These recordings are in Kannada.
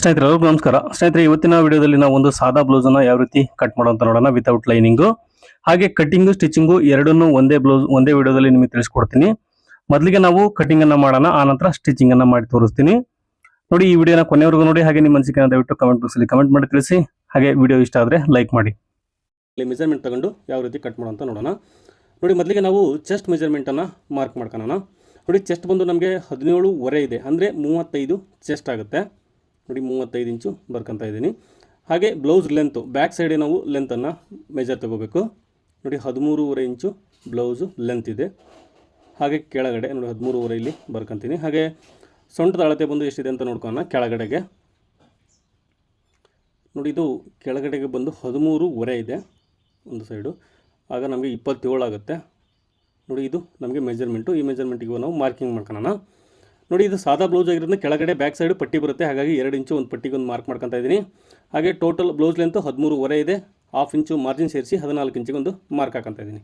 ಸ್ನೇಹಿತರೆ ಎಲ್ಲರಿಗೂ ನಮಸ್ಕಾರ. ಸ್ನೇಹಿತರೆ ಇವತ್ತಿನ ವಿಡಿಯೋದಲ್ಲಿ ನಾವು ಒಂದು ಸಾದಾ ಬ್ಲೌಸ್ ಅನ್ನ ಯಾವ ರೀತಿ ಕಟ್ ಮಾಡೋಂತ ನೋಡೋಣ ವಿತೌಟ್ ಲೈನಿಂಗ್. ಹಾಗೆ ಕಟಿಂಗ್ ಸ್ಟಿಚಿಂಗು ಎರಡನ್ನೂ ಒಂದೇ ವಿಡಿಯೋದಲ್ಲಿ ನಿಮಗೆ ತಿಳಿಸ್ಕೊಡ್ತೀನಿ. ಮೊದಲಿಗೆ ನಾವು ಕಟಿಂಗ್ ಅನ್ನ ಮಾಡೋಣ, ಆ ನಂತರ ಸ್ಟಿಚಿಂಗ್ ಅನ್ನ ಮಾಡಿ ತೋರಿಸ್ತೀನಿ. ನೋಡಿ, ಈ ವಿಡಿಯೋನ ಕೊನೆವರೆಗೂ ನೋಡಿ. ಹಾಗೆ ನಿಮ್ಮ ಅನಿಸಿಕೆ ದಯವಿಟ್ಟು ಕಮೆಂಟ್ ಬಾಕ್ಸ್ ಅಲ್ಲಿ ಕಮೆಂಟ್ ಮಾಡಿ ತಿಳಿಸಿ. ಹಾಗೆ ವಿಡಿಯೋ ಇಷ್ಟ ಆದರೆ ಲೈಕ್ ಮಾಡಿ. ಇಲ್ಲಿ ಮೆಜರ್ಮೆಂಟ್ ತಗೊಂಡು ಯಾವ ರೀತಿ ಕಟ್ ಮಾಡೋಂತ ನೋಡೋಣ. ನೋಡಿ, ಮೊದಲಿಗೆ ನಾವು ಚೆಸ್ಟ್ ಮೆಜರ್ಮೆಂಟ್ ಅನ್ನ ಮಾರ್ಕ್ ಮಾಡ್ಕೊಳ್ಳೋಣ. ನೋಡಿ, ಚೆಸ್ಟ್ ಬಂದು ನಮಗೆ 17.5 ಇದೆ, ಅಂದರೆ 35 ಚೆಸ್ಟ್ ಆಗುತ್ತೆ. ನೋಡಿ, 35 ಇಂಚು ಬರ್ಕೊತಾ ಇದ್ದೀನಿ. ಹಾಗೆ ಬ್ಲೌಸ್ ಲೆಂತು ಬ್ಯಾಕ್ ಸೈಡ್ ನಾವು ಲೆಂತನ್ನು ಮೆಜರ್ ತಗೋಬೇಕು. ನೋಡಿ, 13.5 ಇಂಚು ಬ್ಲೌಸು ಲೆಂತ್ ಇದೆ. ಹಾಗೆ ಕೆಳಗಡೆ ನೋಡಿ 13.5 ಇಲ್ಲಿ ಬರ್ಕೊತೀನಿ. ಹಾಗೆ ಸೊಂಟದ ಅಳತೆ ಬಂದು ಎಷ್ಟಿದೆ ಅಂತ ನೋಡ್ಕೊಳ್ಳೋಣ. ಕೆಳಗಡೆಗೆ ನೋಡಿ, ಇದು ಕೆಳಗಡೆಗೆ ಬಂದು 13.5 ಇದೆ ಒಂದು ಸೈಡು, ಆಗ ನಮಗೆ 27 ಆಗುತ್ತೆ. ನೋಡಿ, ಇದು ನಮಗೆ ಮೆಜರ್ಮೆಂಟು. ಈ ಮೆಜರ್ಮೆಂಟಿಗೆ ನಾವು ಮಾರ್ಕಿಂಗ್ ಮಾಡ್ಕೊಳ್ಳೋಣ. ನೋಡಿ, ಇದು ಸಾದಾ ಬ್ಲೌಸ್ ಆಗಿರೋದ್ರಿಂದ ಕೆಳಗಡೆ ಬ್ಯಾಕ್ ಸೈಡು ಪಟ್ಟಿ ಬರುತ್ತೆ, ಹಾಗಾಗಿ 2 ಇಂಚು ಒಂದು ಪಟ್ಟಿಗೆ ಒಂದು ಮಾರ್ಕ್ ಮಾಡ್ಕೊತಾ ಇದ್ದೀನಿ. ಹಾಗೆ ಟೋಟಲ್ ಬ್ಲೌಸ್ ಲೆಂತು 13.5 ಇದೆ. 1/2 ಇಂಚು ಮಾರ್ಜಿನ್ ಸೇರಿಸಿ 14 ಇಂಚಿಗೆ ಒಂದು ಮಾರ್ಕ್ ಹಾಕೊತಾ ಇದ್ದೀನಿ.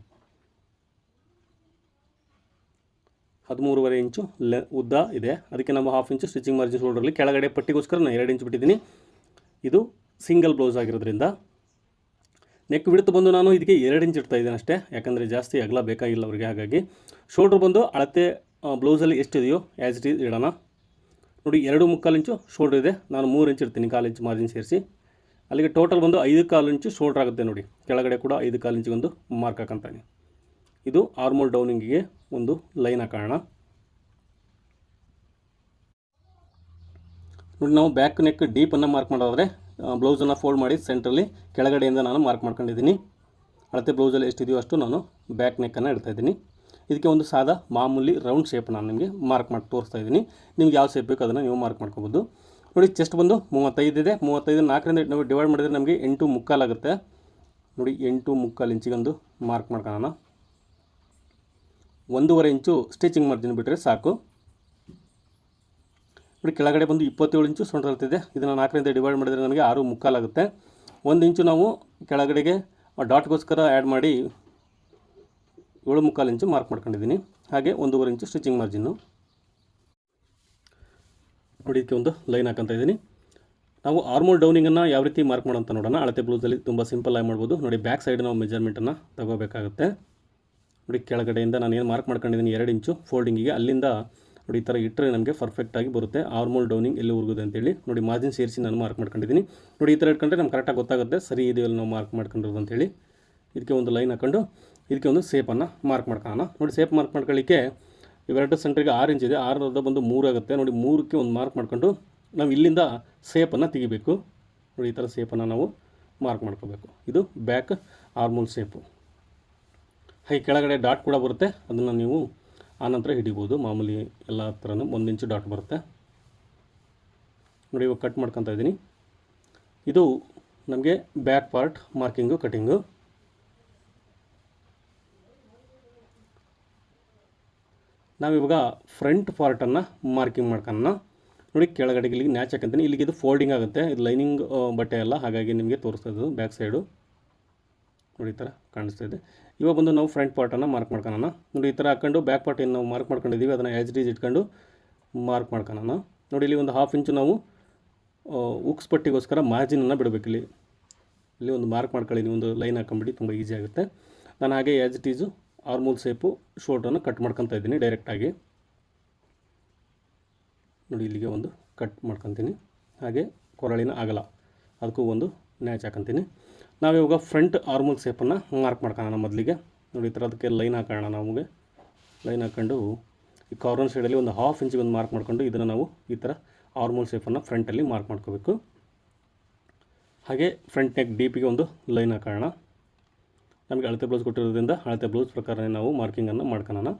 13.5 ಇಂಚು ಉದ್ದ ಇದೆ, ಅದಕ್ಕೆ ನಾವು 1/2 ಇಂಚು ಸ್ಟಿಚಿಂಗ್ ಮಾರ್ಜಿನ್ ಶೋಲ್ಡರಲ್ಲಿ ಕೆಳಗಡೆ ಪಟ್ಟಿಗೋಸ್ಕರ ನಾನು 2 ಇಂಚು ಬಿಟ್ಟಿದ್ದೀನಿ. ಇದು ಸಿಂಗಲ್ ಬ್ಲೌಸ್ ಆಗಿರೋದ್ರಿಂದ ನೆಕ್ ವಿಡ್ತ್ ಬಂದು ನಾನು ಇದಕ್ಕೆ 2 ಇಂಚ್ ಇಡ್ತಾ ಇದ್ದೀನಿ ಅಷ್ಟೇ, ಯಾಕಂದರೆ ಜಾಸ್ತಿ ಅಗಲ ಬೇಕಾಗಿಲ್ಲ ಅವರಿಗೆ. ಹಾಗಾಗಿ ಶೋಲ್ಡ್ರ್ ಬಂದು ಅಳತೆ ಬ್ಲೌಸಲ್ಲಿ ಎಷ್ಟಿದೆಯೋ ಆ್ಯಸ್ ಇಟ್ ಈಸ್ ಇಡೋಣ. ನೋಡಿ, 2.25 ಇಂಚು ಶೋಲ್ಡ್ರ್ ಇದೆ, ನಾನು 3 ಇಂಚ್ ಇಡ್ತೀನಿ, 1/4 ಇಂಚು ಮಾರ್ಜಿನ್ ಸೇರಿಸಿ. ಅಲ್ಲಿಗೆ ಟೋಟಲ್ ಬಂದು 5.25 ಇಂಚು ಶೋಲ್ಡ್ರ್ ಆಗುತ್ತೆ. ನೋಡಿ, ಕೆಳಗಡೆ ಕೂಡ 5.25 ಇಂಚಿಗೆ ಒಂದು ಮಾರ್ಕ್ ಹಾಕೊಂತಾನೆ. ಇದು ಆರ್ಮೋಲ್ ಡೌನಿಂಗಿಗೆ ಒಂದು ಲೈನ್ ಹಾಕೋಣ. ನೋಡಿ, ನಾವು ಬ್ಯಾಕ್ ನೆಕ್ ಡೀಪನ್ನು ಮಾರ್ಕ್ ಮಾಡೋದ್ರೆ ಬ್ಲೌಸನ್ನು ಫೋಲ್ಡ್ ಮಾಡಿ ಸೆಂಟ್ರಲ್ಲಿ ಕೆಳಗಡೆಯಿಂದ ನಾನು ಮಾರ್ಕ್ ಮಾಡ್ಕೊಂಡಿದ್ದೀನಿ. ಅಳತೆ ಬ್ಲೌಸಲ್ಲಿ ಎಷ್ಟಿದೆಯೋ ಅಷ್ಟು ನಾನು ಬ್ಯಾಕ್ ನೆಕ್ಕನ್ನು ಇಡ್ತಾಯಿದ್ದೀನಿ. ಇದಕ್ಕೆ ಒಂದು ಸಾದಾ ಮಾಮೂಲಿ ರೌಂಡ್ ಶೇಪ್ ನಾನು ನಿಮಗೆ ಮಾರ್ಕ್ ಮಾಡಿ ತೋರಿಸ್ತಾ ಇದ್ದೀನಿ. ನಿಮ್ಗೆ ಯಾವ ಶೇಪ್ ಬೇಕು ಅದನ್ನು ನೀವು ಮಾರ್ಕ್ ಮಾಡ್ಕೋಬೋದು. ನೋಡಿ, ಚೆಸ್ಟ್ ಬಂದು 35 ಇದೆ. 35 4ರಿಂದ ನಾವು ಡಿವೈಡ್ ಮಾಡಿದರೆ ನಮಗೆ 8.25 ಆಗುತ್ತೆ. ನೋಡಿ, 8.25 ಇಂಚಿಗೊಂದು ಮಾರ್ಕ್ ಮಾಡ್ಕೊಳ್ಳೋಣ. 1.5 ಇಂಚು ಸ್ಟಿಚಿಂಗ್ ಮಾರ್ಜಿನ್ ಬಿಟ್ಟರೆ ಸಾಕು. ನೋಡಿ, ಕೆಳಗಡೆ ಬಂದು 27 ಇಂಚು ಸೊಂಟ ಇರ್ತಿದೆ. ಇದನ್ನು 4ರಿಂದ ಡಿವೈಡ್ ಮಾಡಿದರೆ ನಮಗೆ 6.25 ಆಗುತ್ತೆ. 1 ಇಂಚು ನಾವು ಕೆಳಗಡೆಗೆ ಡಾಟ್ಗೋಸ್ಕರ ಆ್ಯಡ್ ಮಾಡಿ 7.25 ಇಂಚು ಮಾರ್ಕ್ ಮಾಡ್ಕೊಂಡಿದ್ದೀನಿ. ಹಾಗೆ 1.5 ಇಂಚು ಸ್ಟಿಚಿಂಗ್ ಮಾರ್ಜಿನ್ನು. ನೋಡಿ, ಇದಕ್ಕೆ ಒಂದು ಲೈನ್ ಹಾಕೊತಾ ಇದ್ದೀನಿ. ನಾವು ಆರ್ಮೋಲ್ ಡೌನಿಂಗನ್ನು ಯಾವ ರೀತಿ ಮಾರ್ಕ್ ಮಾಡೋಂತ ನೋಡೋಣ. ಅಳತೆ ಬ್ಲೌಸಲ್ಲಿ ತುಂಬ ಸಿಂಪಲ್ ಆಗಿ ಮಾಡ್ಬೋದು. ನೋಡಿ, ಬ್ಯಾಕ್ ಸೈಡ್ ನಾವು ಮೆಜರ್ಮೆಂಟನ್ನು ತಗೋಬೇಕಾಗುತ್ತೆ. ನೋಡಿ, ಕೆಳಗಡೆಯಿಂದ ನಾನು ಏನು ಮಾರ್ಕ್ ಮಾಡ್ಕೊಂಡಿದ್ದೀನಿ 2 ಇಂಚು ಫೋಲ್ಡಿಂಗಿಗೆ, ಅಲ್ಲಿಂದ ನೋಡಿ ಈ ಥರ ಇಟ್ಟರೆ ನಮಗೆ ಪರ್ಫೆಕ್ಟಾಗಿ ಬರುತ್ತೆ. ಆರ್ಮೋಲ್ ಡೌನಿಂಗ್ ಎಲ್ಲಿ ಉರ್ಗೋದು ಅಂತೇಳಿ ನೋಡಿ ಮಾರ್ಜಿನ್ ಸೇರಿಸಿ ನಾನು ಮಾರ್ಕ್ ಮಾಡ್ಕೊಂಡಿದ್ದೀನಿ. ನೋಡಿ, ಈ ಥರ ಇಟ್ಕೊಂಡ್ರೆ ನಮ್ಗೆ ಕರೆಕ್ಟಾಗಿ ಗೊತ್ತಾಗುತ್ತೆ ಸರಿ ಇದೆಯಲ್ಲ ನಾವು ಮಾರ್ಕ್ ಮಾಡ್ಕೊಂಡಿರೋದು ಅಂತೇಳಿ. ಇದಕ್ಕೆ ಒಂದು ಲೈನ್ ಹಾಕೊಂಡು ಇದಕ್ಕೆ ಒಂದು ಸೇಪನ್ನು ಮಾರ್ಕ್ ಮಾಡ್ಕೊಳ್ಳೋಣ. ನೋಡಿ, ಸೇಪ್ ಮಾರ್ಕ್ ಮಾಡ್ಕೊಳ್ಳಿಕ್ಕೆ ಇವೆರಡು ಸೆಂಟ್ರಿಗೆ 6 ಇಂಚ್ ಇದೆ. 6 ಬಂದು 3 ಆಗುತ್ತೆ. ನೋಡಿ, 3ಕ್ಕೆ ಒಂದು ಮಾರ್ಕ್ ಮಾಡ್ಕೊಂಡು ನಾವು ಇಲ್ಲಿಂದ ಸೇಪನ್ನು ತೆಗಿಬೇಕು. ನೋಡಿ, ಈ ಥರ ಸೇಪನ್ನು ನಾವು ಮಾರ್ಕ್ ಮಾಡ್ಕೋಬೇಕು. ಇದು ಬ್ಯಾಕ್ ಆರ್ಮೋಲ್ ಸೇಪು. ಹಾಗೆ ಕೆಳಗಡೆ ಡಾಟ್ ಕೂಡ ಬರುತ್ತೆ, ಅದನ್ನು ನೀವು ಆನಂತರ ಹಿಡಿಬೋದು. ಮಾಮೂಲಿ ಎಲ್ಲ ಥರನೂ 1 ಇಂಚು ಡಾಟ್ ಬರುತ್ತೆ. ನೋಡಿ, ಇವಾಗ ಕಟ್ ಮಾಡ್ಕೊತಾ ಇದ್ದೀನಿ. ಇದು ನಮಗೆ ಬ್ಯಾಕ್ ಪಾರ್ಟ್ ಮಾರ್ಕಿಂಗು ಕಟಿಂಗು. ನಾವಿವಾಗ ಫ್ರಂಟ್ ಪಾರ್ಟನ್ನು ಮಾರ್ಕಿಂಗ್ ಮಾಡ್ಕೊಳ್ಳೋಣ. ನೋಡಿ, ಕೆಳಗಡೆಗೆ ಇಲ್ಲಿಗೆ ನ್ಯಾಚ್ ಹಾಕಂತೀನಿ. ಇಲ್ಲಿಗೆ ಇದು ಫೋಲ್ಡಿಂಗ್ ಆಗುತ್ತೆ, ಇದು ಲೈನಿಂಗ್ ಬಟ್ಟೆ ಅಲ್ಲ, ಹಾಗಾಗಿ ನಿಮಗೆ ತೋರಿಸ್ತಾ ಇದ್ದು ಬ್ಯಾಕ್ ಸೈಡು. ನೋಡಿ, ಈ ಥರ ಕಾಣಿಸ್ತಾ ಇದೆ. ಇವಾಗ ಬಂದು ನಾವು ಫ್ರಂಟ್ ಪಾರ್ಟನ್ನು ಮಾರ್ಕ್ ಮಾಡ್ಕೊಳ್ಳೋಣ. ನೋಡಿ, ಈ ಥರ ಹಾಕ್ಕೊಂಡು ಬ್ಯಾಕ್ ಪಾರ್ಟ್ ಏನು ನಾವು ಮಾರ್ಕ್ ಮಾಡ್ಕೊಂಡಿದ್ದೀವಿ ಅದನ್ನು ಆ್ಯಸ್ ಇಟ್ ಈಸ್ ಇಟ್ಕೊಂಡು ಮಾರ್ಕ್ ಮಾಡ್ಕೊಳ್ಳೋಣ. ನೋಡಿ, ಇಲ್ಲಿ ಒಂದು 1/2 ಇಂಚು ನಾವು ಉಕ್ಸ್ ಪಟ್ಟಿಗೋಸ್ಕರ ಮಾರ್ಜಿನನ್ನು ಬಿಡಬೇಕು. ಇಲ್ಲಿ ಒಂದು ಮಾರ್ಕ್ ಮಾಡ್ಕೊಳ್ಳಿ, ಒಂದು ಲೈನ್ ಹಾಕೊಂಬಿಡಿ, ತುಂಬ ಈಸಿ ಆಗುತ್ತೆ. ನಾನು ಹಾಗೆ as it is armhole shape ಶೋಲ್ಡ್ರನ್ನು ಕಟ್ ಮಾಡ್ಕೊತಾ ಇದ್ದೀನಿ ಡೈರೆಕ್ಟಾಗಿ. ನೋಡಿ, ಇಲ್ಲಿಗೆ ಒಂದು ಕಟ್ ಮಾಡ್ಕೊತೀನಿ. ಹಾಗೆ ಕೊರಳಿನ ಅಗಲ ಅದಕ್ಕೂ ಒಂದು ನ್ಯಾಚ್ ಹಾಕೊತೀನಿ. ನಾವಿವಾಗ ಫ್ರಂಟ್ ಆರ್ಮೋಲ್ ಸೇಪನ್ನು ಮಾರ್ಕ್ ಮಾಡ್ಕೊಳ್ಳೋಣ ಮೊದಲಿಗೆ. ನೋಡಿ, ಈ ಥರ ಅದಕ್ಕೆ ಲೈನ್ ಹಾಕೋಣ. ನಮಗೆ ಲೈನ್ ಹಾಕ್ಕೊಂಡು ಈ ಕಾರ್ನರ್ ಸೈಡಲ್ಲಿ ಒಂದು 1/2 ಇಂಚಿಗೆ ಒಂದು ಮಾರ್ಕ್ ಮಾಡ್ಕೊಂಡು ಇದನ್ನು ನಾವು ಈ ಥರ ಆರ್ಮೋಲ್ ಸೇಪನ್ನು ಫ್ರಂಟಲ್ಲಿ ಮಾರ್ಕ್ ಮಾಡ್ಕೋಬೇಕು. ಹಾಗೆ ಫ್ರಂಟ್ ನೆಕ್ ಡೀಪಿಗೆ ಒಂದು ಲೈನ್ ಹಾಕೋಣ. ನಮಗೆ ಅಳತೆ ಬ್ಲೌಸ್ ಕೊಟ್ಟಿರೋದ್ರಿಂದ ಅಳತೆ ಬ್ಲೌಸ್ ಪ್ರಕಾರನೇ ನಾವು ಮಾರ್ಕಿಂಗನ್ನು ಮಾಡ್ಕೊಳ್ಳೋಣ.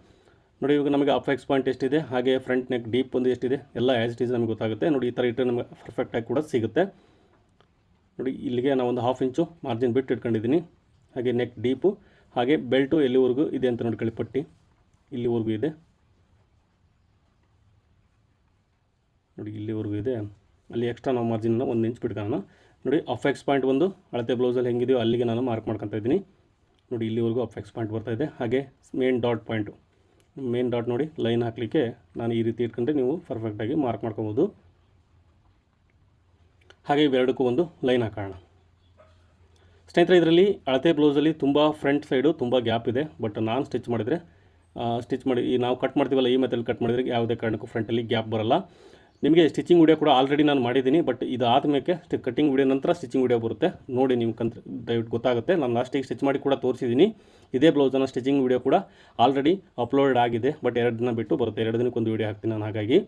ನೋಡಿ, ಇವಾಗ ನಮಗೆ ಅಪೆಕ್ಸ್ ಪಾಯಿಂಟ್ ಎಷ್ಟಿದೆ, ಹಾಗೆ ಫ್ರಂಟ್ ನೆಕ್ ಡೀಪ್ ಒಂದು ಎಷ್ಟಿದೆ ಎಲ್ಲ ಆ್ಯಸ್ ಇಟ್ ಈಸ್ ನಮಗೆ ಗೊತ್ತಾಗುತ್ತೆ. ನೋಡಿ, ಈ ಥರ ಇಟ್ಟರೆ ನಮಗೆ ಪರ್ಫೆಕ್ಟಾಗಿ ಕೂಡ ಸಿಗುತ್ತೆ. ನೋಡಿ, ಇಲ್ಲಿಗೆ ನಾವು ಒಂದು 1/2 ಇಂಚು ಮಾರ್ಜಿನ್ ಬಿಟ್ಟು ಇಟ್ಕೊಂಡಿದ್ದೀನಿ. ಹಾಗೆ ನೆಕ್ ಡೀಪು, ಹಾಗೆ ಬೆಲ್ಟು ಎಲ್ಲಿವರೆಗೂ ಇದೆ ಅಂತ ನೋಡ್ಕೊಳ್ಳಿ, ಪಟ್ಟಿ ಇಲ್ಲಿವರೆಗೂ ಇದೆ. ನೋಡಿ, ಇಲ್ಲಿವರೆಗೂ ಇದೆ. ಅಲ್ಲಿ ಎಕ್ಸ್ಟ್ರಾ ನಾವು ಮಾರ್ಜಿನನ್ನು 1 ಇಂಚ್ ಬಿಟ್ಕೊಳ್ಳೋಣ. ನೋಡಿ, ಅಪೆಕ್ಸ್ ಪಾಯಿಂಟ್ ಒಂದು ಅಳತೆ ಬ್ಲೌಸಲ್ಲಿ ಹೆಂಗಿದೆಯೋ ಅಲ್ಲಿಗೆ ನಾನು ಮಾರ್ಕ್ ಮಾಡ್ಕೊತಾ ಇದ್ದೀನಿ. ನೋಡಿ, ಇಲ್ಲಿವರೆಗೂ ಅಪೆಕ್ಸ್ ಪಾಯಿಂಟ್ ಬರ್ತಾಯಿದೆ. ಹಾಗೆ main dot point, main dot ನೋಡಿ ಲೈನ್ ಹಾಕಲಿಕ್ಕೆ ನಾನು ಈ ರೀತಿ ಇಟ್ಕೊಂಡ್ರೆ ನೀವು ಪರ್ಫೆಕ್ಟಾಗಿ ಮಾರ್ಕ್ ಮಾಡ್ಕೋಬೋದು. ಹಾಗೆ ಇವೆರಡಕ್ಕೂ ಒಂದು ಲೈನ್ ಹಾಕೋಣ. ಸ್ನೇಹಿತರೆ, ಇದರಲ್ಲಿ ಅಳತೆ ಬ್ಲೌಸಲ್ಲಿ ತುಂಬ ಫ್ರಂಟ್ ಸೈಡು ತುಂಬ ಗ್ಯಾಪ್ ಇದೆ. ಬಟ್ ನಾನು ಸ್ಟಿಚ್ ಮಾಡಿ ಈ ನಾವು ಕಟ್ ಮಾಡ್ತೀವಲ್ಲ, ಈ ಮೆಥಡ್ ಕಟ್ ಮಾಡಿದರೆ ಯಾವುದೇ ಕಾರಣಕ್ಕೂ ಫ್ರಂಟಲ್ಲಿ ಗ್ಯಾಪ್ ಬರೋಲ್ಲ. ನಿಮಗೆ ಸ್ಟಿಚಿಂಗ್ ವಿಡಿಯೋ ಕೂಡ ಆಲ್ರೆಡಿ ನಾನು ಮಾಡಿದ್ದೀನಿ. ಬಟ್ ಇದು ಆದಮೇಲೆ ಕಟ್ಟಿಂಗ್ ವಿಡಿಯೋ ನಂತರ ಸ್ಟಿಚಿಂಗ್ ವಿಡಿಯೋ ಬರುತ್ತೆ, ನೋಡಿ ನೀವು ದಯವಿಟ್ಟು ಗೊತ್ತಾಗುತ್ತೆ. ನಾನು ಲಾಸ್ಟಿಗೆ ಸ್ಟಿಚ್ ಮಾಡಿ ಕೂಡ ತೋರಿಸಿದ್ದೀನಿ. ಇದೇ ಬ್ಲೌಸನ್ನು ಸ್ಟಿಚಿಂಗ್ ವಿಡಿಯೋ ಕೂಡ ಆಲ್ರೆಡಿ ಅಪ್ಲೋಡ್ ಆಗಿದೆ. ಬಟ್ 2 ದಿನ ಬಿಟ್ಟು ಬರುತ್ತೆ, 2 ದಿನಕ್ಕೊಂದು ವಿಡಿಯೋ ಹಾಕ್ತೀನಿ ನಾನು. ಹಾಗಾಗಿ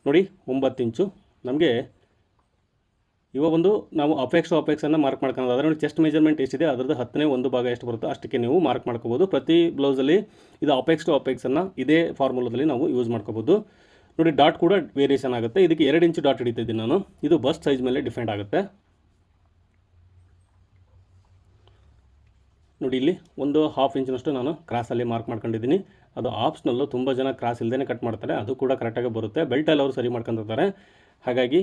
ನೋಡಿ 9 ಇಂಚು ನಮಗೆ ಇವಾಗ ಒಂದು ನಾವು ಅಪೆಕ್ಸನ್ನು ಮಾರ್ಕ್ ಮಾಡ್ಕೊಳ್ಳೋದಾದ್ರೆ ನೋಡಿ, ಚೆಸ್ಟ್ ಮೆಜರ್ಮೆಂಟ್ ಎಷ್ಟಿದೆ ಅದರದ್ದು 10ನೇ 1 ಭಾಗ ಎಷ್ಟು ಬರುತ್ತೋ ಅಷ್ಟಕ್ಕೆ ನೀವು ಮಾರ್ಕ್ ಮಾಡ್ಕೋಬೋದು. ಪ್ರತಿ ಬ್ಲೌಸಲ್ಲಿ ಇದು ಅಪೆಕ್ಸನ್ನು ಇದೇ ಫಾರ್ಮುಲಾದಲ್ಲಿ ನಾವು ಯೂಸ್ ಮಾಡ್ಕೋಬೋದು. ನೋಡಿ, ಡಾಟ್ ಕೂಡ ವೇರಿಯೇಷನ್ ಆಗುತ್ತೆ. ಇದಕ್ಕೆ 2 ಇಂಚು ಡಾಟ್ ಹಿಡಿತಿದ್ದೀನಿ ನಾನು. ಇದು ಬಸ್ಟ್ ಸೈಜ್ ಮೇಲೆ ಡಿಪೆಂಡ್ ಆಗುತ್ತೆ. ನೋಡಿ, ಇಲ್ಲಿ ಒಂದು 1/2 ಇಂಚಿನಷ್ಟು ನಾನು ಕ್ರಾಸಲ್ಲಿ ಮಾರ್ಕ್ ಮಾಡ್ಕೊಂಡಿದ್ದೀನಿ. ಅದು ಆಪ್ಷನಲ್ಲು, ತುಂಬ ಜನ ಕ್ರಾಸ್ ಇಲ್ಲದೇ ಕಟ್ ಮಾಡ್ತಾರೆ, ಅದು ಕೂಡ ಕರೆಕ್ಟಾಗಿ ಬರುತ್ತೆ. ಬೆಲ್ಟಲ್ಲಿ ಅವರು ಸರಿ ಮಾಡ್ಕೊಂಡಿರ್ತಾರೆ. ಹಾಗಾಗಿ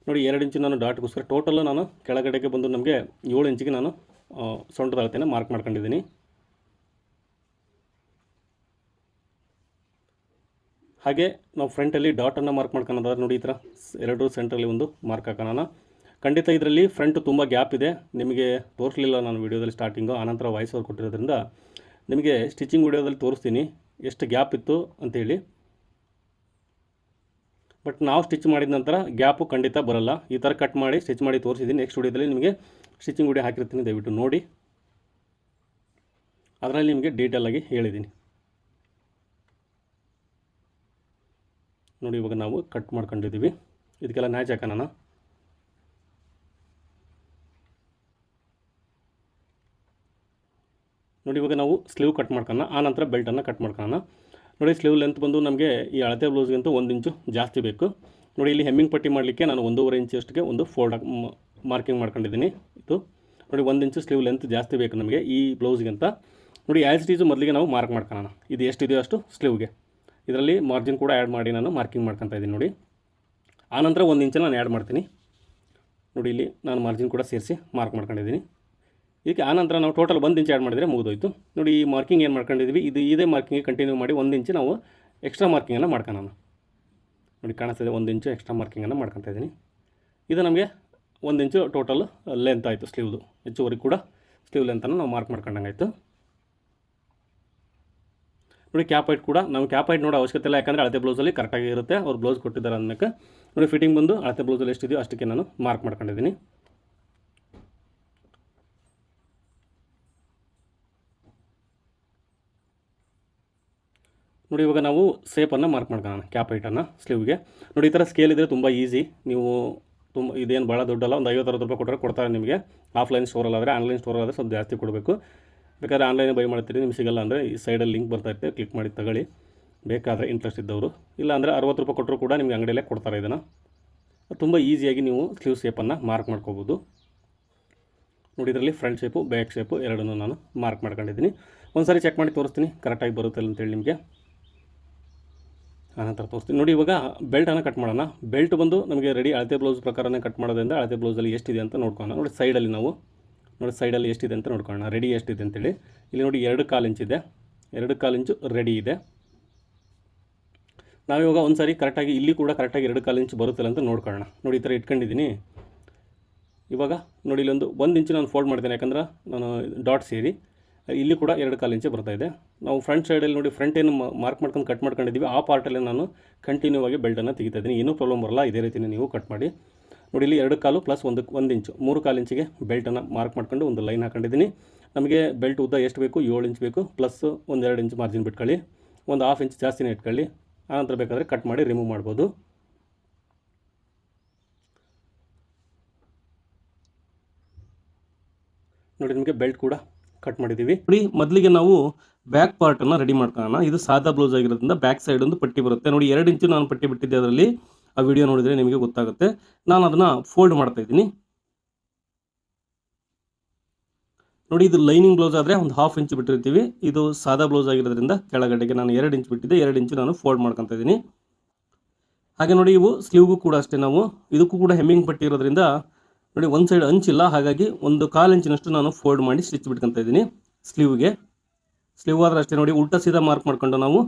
ನೋಡಿ 2 ಇಂಚು ನಾನು ಡಾಟ್ಗೋಸ್ಕರ ಟೋಟಲ್ ನಾನು ಕೆಳಗಡೆಗೆ ಬಂದು ನಮಗೆ 7 ಇಂಚಿಗೆ ನಾನು ಸೊಂಟದ ಅಳತೆಯನ್ನು ಮಾರ್ಕ್ ಮಾಡ್ಕೊಂಡಿದ್ದೀನಿ. ಹಾಗೆ ನಾವು ಫ್ರಂಟಲ್ಲಿ ಡಾಟನ್ನು ಮಾರ್ಕ್ ಮಾಡ್ಕೊಳ್ಳೋದಾದ್ರೆ ನೋಡಿ, ಈ ಥರ 2 ಸೆಂಟ್ರಲ್ಲಿ ಒಂದು ಮಾರ್ಕ್ ಹಾಕೋಣ. ಖಂಡಿತ ಇದರಲ್ಲಿ ಫ್ರಂಟ್ ತುಂಬ ಗ್ಯಾಪ್ ಇದೆ, ನಿಮಗೆ ತೋರಿಸಲಿಲ್ಲ ನಾನು ವೀಡಿಯೋದಲ್ಲಿ ಸ್ಟಾರ್ಟಿಂಗು. ಆನಂತರ ವಾಯ್ಸ್ ಓವರ್ ಕೊಟ್ಟಿರೋದ್ರಿಂದ ನಿಮಗೆ ಸ್ಟಿಚಿಂಗ್ ವೀಡಿಯೋದಲ್ಲಿ ತೋರಿಸ್ತೀನಿ ಎಷ್ಟು ಗ್ಯಾಪ್ ಇತ್ತು ಅಂತೇಳಿ. ಬಟ್ ನಾವು ಸ್ಟಿಚ್ ಮಾಡಿದ ನಂತರ ಗ್ಯಾಪು ಖಂಡಿತ ಬರೋಲ್ಲ. ಈ ಥರ ಕಟ್ ಮಾಡಿ ಸ್ಟಿಚ್ ಮಾಡಿ ತೋರಿಸಿದ್ದೀನಿ. ನೆಕ್ಸ್ಟ್ ವೀಡಿಯೋದಲ್ಲಿ ನಿಮಗೆ ಸ್ಟಿಚಿಂಗ್ ವೀಡಿಯೋ ಹಾಕಿರ್ತೀನಿ, ದಯವಿಟ್ಟು ನೋಡಿ. ಅದರಲ್ಲಿ ನಿಮಗೆ ಡೀಟೇಲಾಗಿ ಹೇಳಿದ್ದೀನಿ. ನೋಡಿ, ಇವಾಗ ನಾವು ಕಟ್ ಮಾಡ್ಕೊಂಡಿದ್ದೀವಿ. ಇದಕ್ಕೆಲ್ಲ ನ್ಯಾಚ್ ಹಾಕೋಣ. ನೋಡಿ, ಇವಾಗ ನಾವು ಸ್ಲೀವ್ ಕಟ್ ಮಾಡ್ಕೊಳ್ಳೋಣ, ಆನಂತರ ಬೆಲ್ಟನ್ನು ಕಟ್ ಮಾಡ್ಕೊಳ್ಳೋಣ. ನೋಡಿ, ಸ್ಲೀವ್ ಲೆಂತ್ ಬಂದು ನಮಗೆ ಈ ಅಳತೆ ಬ್ಲೌಸ್ಗಿಂತ 1 ಇಂಚು ಜಾಸ್ತಿ ಬೇಕು. ನೋಡಿ, ಇಲ್ಲಿ ಹೆಮ್ಮಿಂಗ್ ಪಟ್ಟಿ ಮಾಡಲಿಕ್ಕೆ ನಾನು 1.5 ಇಂಚಷ್ಟು ಒಂದು ಫೋಲ್ಡ್ ಮಾರ್ಕಿಂಗ್ ಮಾಡ್ಕೊಂಡಿದ್ದೀನಿ. ಇದು ನೋಡಿ 1 ಇಂಚು ಸ್ಲೀವ್ ಲೆಂತ್ ಜಾಸ್ತಿ ಬೇಕು ನಮಗೆ ಈ ಬ್ಲೌಸ್ಗಿಂತ. ನೋಡಿ, ಆ್ಯಸ್ ಇಟ್ ಈಸ್ ಮೊದಲಿಗೆ ನಾವು ಮಾರ್ಕ್ ಮಾಡ್ಕೊಳ್ಳೋಣ. ಇದು ಎಷ್ಟಿದೆಯೋ ಅಷ್ಟು ಸ್ಲೀವ್ಗೆ. ಇದರಲ್ಲಿ ಮಾರ್ಜಿನ್ ಕೂಡ ಆ್ಯಡ್ ಮಾಡಿ ನಾನು ಮಾರ್ಕಿಂಗ್ ಮಾಡ್ಕೊತಾ ಇದ್ದೀನಿ. ನೋಡಿ, ಆನಂತರ 1 ಇಂಚ್ ನಾನು ಆ್ಯಡ್ ಮಾಡ್ತೀನಿ. ನೋಡಿ, ಇಲ್ಲಿ ನಾನು ಮಾರ್ಜಿನ್ ಕೂಡ ಸೇರಿಸಿ ಮಾರ್ಕ್ ಮಾಡ್ಕೊಂಡಿದ್ದೀನಿ. ಇದಕ್ಕೆ ಆನಂತರ ನಾವು ಟೋಟಲ್ 1 ಇಂಚ್ ಆ್ಯಡ್ ಮಾಡಿದರೆ ಮುಗಿದೋಯ್ತು. ನೋಡಿ, ಈ ಮಾರ್ಕಿಂಗ್ ಏನು ಮಾಡ್ಕೊಂಡಿದ್ದೀವಿ, ಇದೇ ಮಾರ್ಕಿಂಗ್ ಕಂಟಿನ್ಯೂ ಮಾಡಿ 1 ಇಂಚ್ ನಾವು ಎಕ್ಸ್ಟ್ರಾ ಮಾರ್ಕಿಂಗನ್ನು ಮಾಡ್ಕೊಳ್ಳೋಣ. ನೋಡಿ, ಕಾಣಿಸ್ತಿದೆ, 1 ಇಂಚು ಎಕ್ಸ್ಟ್ರಾ ಮಾರ್ಕಿಂಗನ್ನು ಮಾಡ್ಕೊತಾ ಇದ್ದೀನಿ. ಇದು ನಮಗೆ 1 ಇಂಚು ಟೋಟಲ್ ಲೆಂತ್ ಆಯಿತು ಸ್ಲೀವ್ದು. ಹೆಚ್ಚುವರೆಗೆ ಕೂಡ ಸ್ಲೀವ್ ಲೆಂತನ್ನು ನಾವು ಮಾರ್ಕ್ ಮಾಡ್ಕೊಂಡಂಗಾಯಿತು. ನೋಡಿ, ಕ್ಯಾಪ್ ಹೈಟ್ ಕೂಡ ನಾವು ಕ್ಯಾಪ್ ಹೈಟ್ ನೋಡೋ ಅವಶ್ಯಕತೆ ಇಲ್ಲ, ಯಾಕಂದರೆ ಅಳತೆ ಬ್ಲೌಸಲ್ಲಿ ಕರೆಕ್ಟಾಗಿ ಇರುತ್ತೆ. ಅವ್ರು ಬ್ಲೌಸ್ ಕೊಟ್ಟಿದ್ದಾರೆ ಅನ್ನೋಕ್ಕೆ. ನೋಡಿ, ಫಿಟ್ಟಿಂಗ್ ಬಂದು ಅಳತೆ ಬ್ಲೌಸಲ್ಲಿ ಎಷ್ಟಿದೆಯೋ ಅಷ್ಟಕ್ಕೆ ನಾನು ಮಾರ್ಕ್ ಮಾಡ್ಕೊಂಡಿದ್ದೀನಿ. ನೋಡಿ, ಇವಾಗ ನಾವು ಸೇಪನ್ನು ಮಾರ್ಕ್ ಮಾಡ್ಕೊಳ್ಳೋಣ, ಕ್ಯಾಪ್ ಹೈಟನ್ನು ಸ್ಲೀವ್ಗೆ. ನೋಡಿ, ಈ ಥರ ಸ್ಕೇಲ್ ಇದ್ದರೆ ತುಂಬ ಈಸಿ. ನೀವು ಇದೇನು ಭಾಳ ದೊಡ್ಡಲ್ಲ, ಒಂದು 50-60 ರೂಪಾಯಿ ಕೊಟ್ಟರೆ ಕೊಡ್ತಾರೆ ನಿಮಗೆ. ಆಫ್ಲೈನ್ ಸ್ಟೋರಲ್ಲಾದರೆ, ಆನ್ಲೈನ್ ಸ್ಟೋರಲ್ಲಾದರೆ ಸ್ವಲ್ಪ ಜಾಸ್ತಿ ಕೊಡಬೇಕು. ಬೇಕಾದ್ರೆ ಆನ್ಲೈನ್ ಬೈ ಮಾಡ್ತೀರಿ, ನಿಮ್ಗೆ ಸಿಗಲ್ಲ ಅಂದರೆ ಈ ಸೈಡಲ್ಲಿ ಲಿಂಕ್ ಬರ್ತಾಯಿರುತ್ತೆ, ಕ್ಲಿಕ್ ಮಾಡಿ ತಗೊಳ್ಳಿ ಬೇಕಾದರೆ ಇಂಟ್ರೆಸ್ಟ್ ಇದ್ದವರು. ಇಲ್ಲ ಅಂದರೆ 60 ರೂಪಾಯಿ ಕೊಟ್ಟರು ಕೂಡ ನಿಮಗೆ ಅಂಗಡಿಯಲ್ಲೇ ಕೊಡ್ತಾರೆ. ಇದನ್ನು ತುಂಬ ಈಸಿಯಾಗಿ ನೀವು ಸ್ಲೀವ್ ಶೇಪನ್ನು ಮಾರ್ಕ್ ಮಾಡ್ಕೋಬೋದು. ನೋಡಿ, ಇದರಲ್ಲಿ ಫ್ರಂಟ್ ಶೇಪು ಬ್ಯಾಕ್ ಶೇಪು ಎರಡನ್ನೂ ನಾನು ಮಾರ್ಕ್ ಮಾಡ್ಕೊಂಡಿದ್ದೀನಿ. ಒಂದು ಸಾರಿ ಚೆಕ್ ಮಾಡಿ ತೋರಿಸ್ತೀನಿ ಕರೆಕ್ಟಾಗಿ ಬರುತ್ತಲ್ಲ ಅಂತೇಳಿ ನಿಮಗೆ. ಆನಂತರ ತೋರಿಸ್ತೀನಿ. ನೋಡಿ, ಇವಾಗ ಬೆಲ್ಟನ್ನು ಕಟ್ ಮಾಡೋಣ. ಬೆಲ್ಟ್ ಬಂದು ನಮಗೆ ರೆಡಿ ಅಳತೆ ಬ್ಲೌಸ್ ಪ್ರಕಾರನೇ ಕಟ್ ಮಾಡೋದ್ರಿಂದ ಅಳತೆ ಬ್ಲೌಸಲ್ಲಿ ಎಷ್ಟಿದೆ ಅಂತ ನೋಡ್ಕೊಳ್ಳೋಣ. ನೋಡಿ, ಸೈಡಲ್ಲಿ ಎಷ್ಟಿದೆ ಅಂತ ನೋಡ್ಕೊಳ್ಳೋಣ, ರೆಡಿ ಎಷ್ಟಿದೆ ಅಂತೇಳಿ. ಇಲ್ಲಿ ನೋಡಿ 2.25 ಇಂಚ್ ಇದೆ, 2.25 ಇಂಚು ರೆಡಿ ಇದೆ. ನಾವಿವಾಗ ಒಂದು ಸಾರಿ ಕರೆಕ್ಟಾಗಿ ಇಲ್ಲಿ ಕೂಡ ಕರೆಕ್ಟಾಗಿ 2.25 ಇಂಚ್ ಬರುತ್ತಲ್ಲ ಅಂತ ನೋಡ್ಕೊಳ್ಳೋಣ. ನೋಡಿ, ಈ ಥರ ಇಟ್ಕೊಂಡಿದ್ದೀನಿ. ಇವಾಗ ನೋಡಿ, ಇಲ್ಲೊಂದು 1 ಇಂಚು ನಾನು ಫೋಲ್ಡ್ ಮಾಡ್ತೇನೆ, ಯಾಕಂದ್ರೆ ನಾನು ಡಾಟ್ ಸೇರಿ ಇಲ್ಲಿ ಕೂಡ 2.25 ಇಂಚ್ ಬರ್ತಾಯಿದೆ. ನಾವು ಫ್ರಂಟ್ ಸೈಡಲ್ಲಿ ನೋಡಿ, ಫ್ರಂಟ್ ಏನು ಮಾರ್ಕ್ ಮಾಡ್ಕೊಂಡು ಕಟ್ ಮಾಡ್ಕೊಂಡಿದ್ದೀವಿ ಆ ಪಾರ್ಟಲ್ಲಿ ನಾನು ಕಂಟಿನ್ಯೂ ಆಗಿ ಬೆಲ್ಟನ್ನು ತೆಗಿತಾ ಇದ್ದೀನಿ. ಏನೂ ಪ್ರಾಬ್ಲಮ್ ಬರಲ್ಲ. ಇದೇ ರೀತಿಯೇ ನೀವು ಕಟ್ ಮಾಡಿ. ನೋಡಿ, ಇಲ್ಲಿ 2.25 ಪ್ಲಸ್ 1 ಇಂಚು 3.25 ಇಂಚಿಗೆ ಬೆಲ್ಟನ್ನು ಮಾರ್ಕ್ ಮಾಡ್ಕೊಂಡು ಒಂದು ಲೈನ್ ಹಾಕೊಂಡಿದ್ದೀನಿ. ನಮಗೆ ಬೆಲ್ಟ್ ಉದ್ದ ಎಷ್ಟು ಬೇಕು, 7 ಇಂಚ್ ಬೇಕು. ಪ್ಲಸ್ 1-2 ಇಂಚ್ ಮಾರ್ಜಿನ್ ಬಿಟ್ಕೊಳ್ಳಿ, ಒಂದು 1/2 ಇಂಚ್ ಜಾಸ್ತಿನೇ ಇಟ್ಕೊಳ್ಳಿ. ಆನಂತರ ಬೇಕಾದರೆ ಕಟ್ ಮಾಡಿ ರಿಮೂವ್ ಮಾಡ್ಬೋದು. ನೋಡಿ, ನಿಮಗೆ ಬೆಲ್ಟ್ ಕೂಡ ಕಟ್ ಮಾಡಿದ್ದೀವಿ. ನೋಡಿ, ಮೊದಲಿಗೆ ನಾವು ಬ್ಯಾಕ್ ಪಾರ್ಟನ್ನು ರೆಡಿ ಮಾಡ್ಕೊಳ್ಳೋಣ. ಇದು ಸಾದಾ ಬ್ಲೌಸ್ ಆಗಿರೋದ್ರಿಂದ ಬ್ಯಾಕ್ ಸೈಡ್ ಒಂದು ಪಟ್ಟಿ ಬರುತ್ತೆ. ನೋಡಿ, 2 ಇಂಚು ನಾನು ಪಟ್ಟಿ ಬಿಟ್ಟಿದ್ದೆ, ಅದರಲ್ಲಿ ಆ ವಿಡಿಯೋ ನೋಡಿದರೆ ನಿಮಗೆ ಗೊತ್ತಾಗುತ್ತೆ. ನಾನು ಅದನ್ನು ಫೋಲ್ಡ್ ಮಾಡ್ತಾ ಇದ್ದೀನಿ. ನೋಡಿ, ಇದು ಲೈನಿಂಗ್ ಬ್ಲೌಸ್ ಆದರೆ ಒಂದು 1/2 ಇಂಚ್ ಬಿಟ್ಟಿರ್ತೀವಿ. ಇದು ಸಾದಾ ಬ್ಲೌಸ್ ಆಗಿರೋದ್ರಿಂದ ಕೆಳಗಡೆಗೆ ನಾನು 2 ಇಂಚ್ ಬಿಟ್ಟಿದ್ದೆ, 2 ಇಂಚು ನಾನು ಫೋಲ್ಡ್ ಮಾಡ್ಕೊತಾ ಇದ್ದೀನಿ. ಹಾಗೆ ನೋಡಿ, ಇವು ಸ್ಲೀವ್ಗೂ ಕೂಡ ಅಷ್ಟೇ, ನಾವು ಇದಕ್ಕೂ ಕೂಡ ಹೆಮ್ಮಿಂಗ್ ಪಟ್ಟಿ ಇರೋದ್ರಿಂದ ನೋಡಿ ಒಂದು ಸೈಡ್ ಅಂಚಿಲ್ಲ, ಹಾಗಾಗಿ 1/4 ಇಂಚಿನಷ್ಟು ನಾನು ಫೋಲ್ಡ್ ಮಾಡಿ ಸ್ಟಿಚ್ ಬಿಟ್ಕೊತಾ ಇದ್ದೀನಿ ಸ್ಲೀವ್ಗೆ. ಸ್ಲೀವ್ ಆದ್ರೆ ಅಷ್ಟೇ ನೋಡಿ, ಉಲ್ಟಾ ಸೀದಾ ಮಾರ್ಕ್ ಮಾಡ್ಕೊಂಡು ನಾವು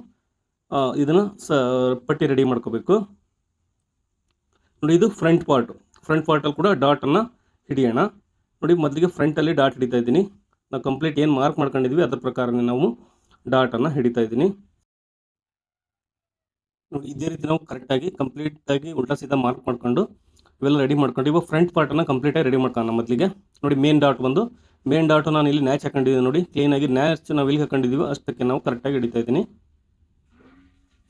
ಇದನ್ನು ಪಟ್ಟಿ ರೆಡಿ ಮಾಡ್ಕೋಬೇಕು. ನೋಡಿ, ಇದು ಫ್ರಂಟ್ ಫ್ರಂಟ್ ಪಾರ್ಟಲ್ಲಿ ಕೂಡ ಡಾಟನ್ನು ಹಿಡಿಯೋಣ. ನೋಡಿ ಮೊದಲಿಗೆ ಫ್ರಂಟಲ್ಲಿ ಡಾಟ್ ಹಿಡಿತಾ ಇದ್ದೀನಿ. ನಾವು ಕಂಪ್ಲೀಟ್ ಏನು ಮಾರ್ಕ್ ಮಾಡ್ಕೊಂಡಿದ್ವಿ ಅದ್ರ ಪ್ರಕಾರನೇ ನಾವು ಡಾಟನ್ನು ಹಿಡಿತಾ ಇದ್ದೀನಿ. ನೋಡಿ ಇದೇ ರೀತಿ ನಾವು ಕರೆಕ್ಟಾಗಿ ಕಂಪ್ಲೀಟಾಗಿ ಉಲ್ಟಾ ಸೀದಾ ಮಾರ್ಕ್ ಮಾಡ್ಕೊಂಡು ಇವೆಲ್ಲ ರೆಡಿ ಮಾಡ್ಕೊಂಡು ಇವಾಗ ಫ್ರಂಟ್ ಪಾರ್ಟನ್ನು ಕಂಪ್ಲೀಟಾಗಿ ರೆಡಿ ಮಾಡ್ಕೊಳ್ಳೋಣ. ಮೊದಲಿಗೆ ನೋಡಿ ಮೇನ್ ಡಾಟು ನಾನು ಇಲ್ಲಿ ನ್ಯಾಚ್ ಹಾಕೊಂಡಿದ್ದೀನಿ. ನೋಡಿ ಕ್ಲೀನಾಗಿ ನ್ಯಾಚ್ ನಾವು ಇಲ್ಲಿ ಹಾಕೊಂಡಿದ್ದೀವಿ ಅಷ್ಟಕ್ಕೆ ನಾವು ಕರೆಕ್ಟಾಗಿ ಹಿಡಿತಾ ಇದ್ದೀನಿ.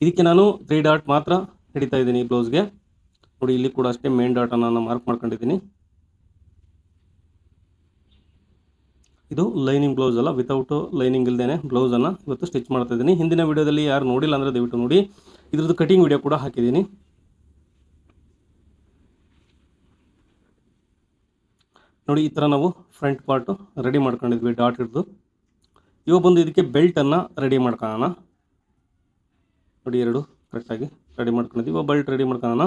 ಇದಕ್ಕೆ ನಾನು 3 ಡಾಟ್ ಮಾತ್ರ ಹಿಡಿತಾ ಇದ್ದೀನಿ ಈ ಬ್ಲೌಸ್ಗೆ. ನೋಡಿ ಇಲ್ಲಿ ಕೂಡ ಅಷ್ಟೇ ಮೇನ್ ಡಾಟನ್ನು ನಾನು ಮಾರ್ಕ್ ಮಾಡ್ಕೊಂಡಿದ್ದೀನಿ. ಇದು ಲೈನಿಂಗ್ ಬ್ಲೌಸ್ ಅಲ್ಲ, ವಿತೌಟ್ ಲೈನಿಂಗ್ ಇಲ್ಲದೇನೆ ಬ್ಲೌಸನ್ನು ಇವತ್ತು ಸ್ಟಿಚ್ ಮಾಡ್ತಾ ಇದ್ದೀನಿ. ಹಿಂದಿನ ವಿಡಿಯೋದಲ್ಲಿ ಯಾರು ನೋಡಿಲ್ಲ ಅಂದರೆ ದಯವಿಟ್ಟು ನೋಡಿ, ಇದ್ರದ್ದು ಕಟಿಂಗ್ ವಿಡಿಯೋ ಕೂಡ ಹಾಕಿದ್ದೀನಿ. ನೋಡಿ ಈ ಥರ ನಾವು ಫ್ರಂಟ್ ಪಾರ್ಟು ರೆಡಿ ಮಾಡ್ಕೊಂಡಿದ್ವಿ ಡಾಟ್ ಹಿಡಿದು. ಇವಾಗ ಬಂದು ಇದಕ್ಕೆ ಬೆಲ್ಟನ್ನು ರೆಡಿ ಮಾಡ್ಕೊಳ್ಳೋಣ. ನೋಡಿ ಎರಡು ಕರೆಕ್ಟಾಗಿ ರೆಡಿ ಮಾಡ್ಕೊಂಡಿದ್ವಿ. ಇವಾಗ ಬೆಲ್ಟ್ ರೆಡಿ ಮಾಡ್ಕೊಳ್ಳೋಣ.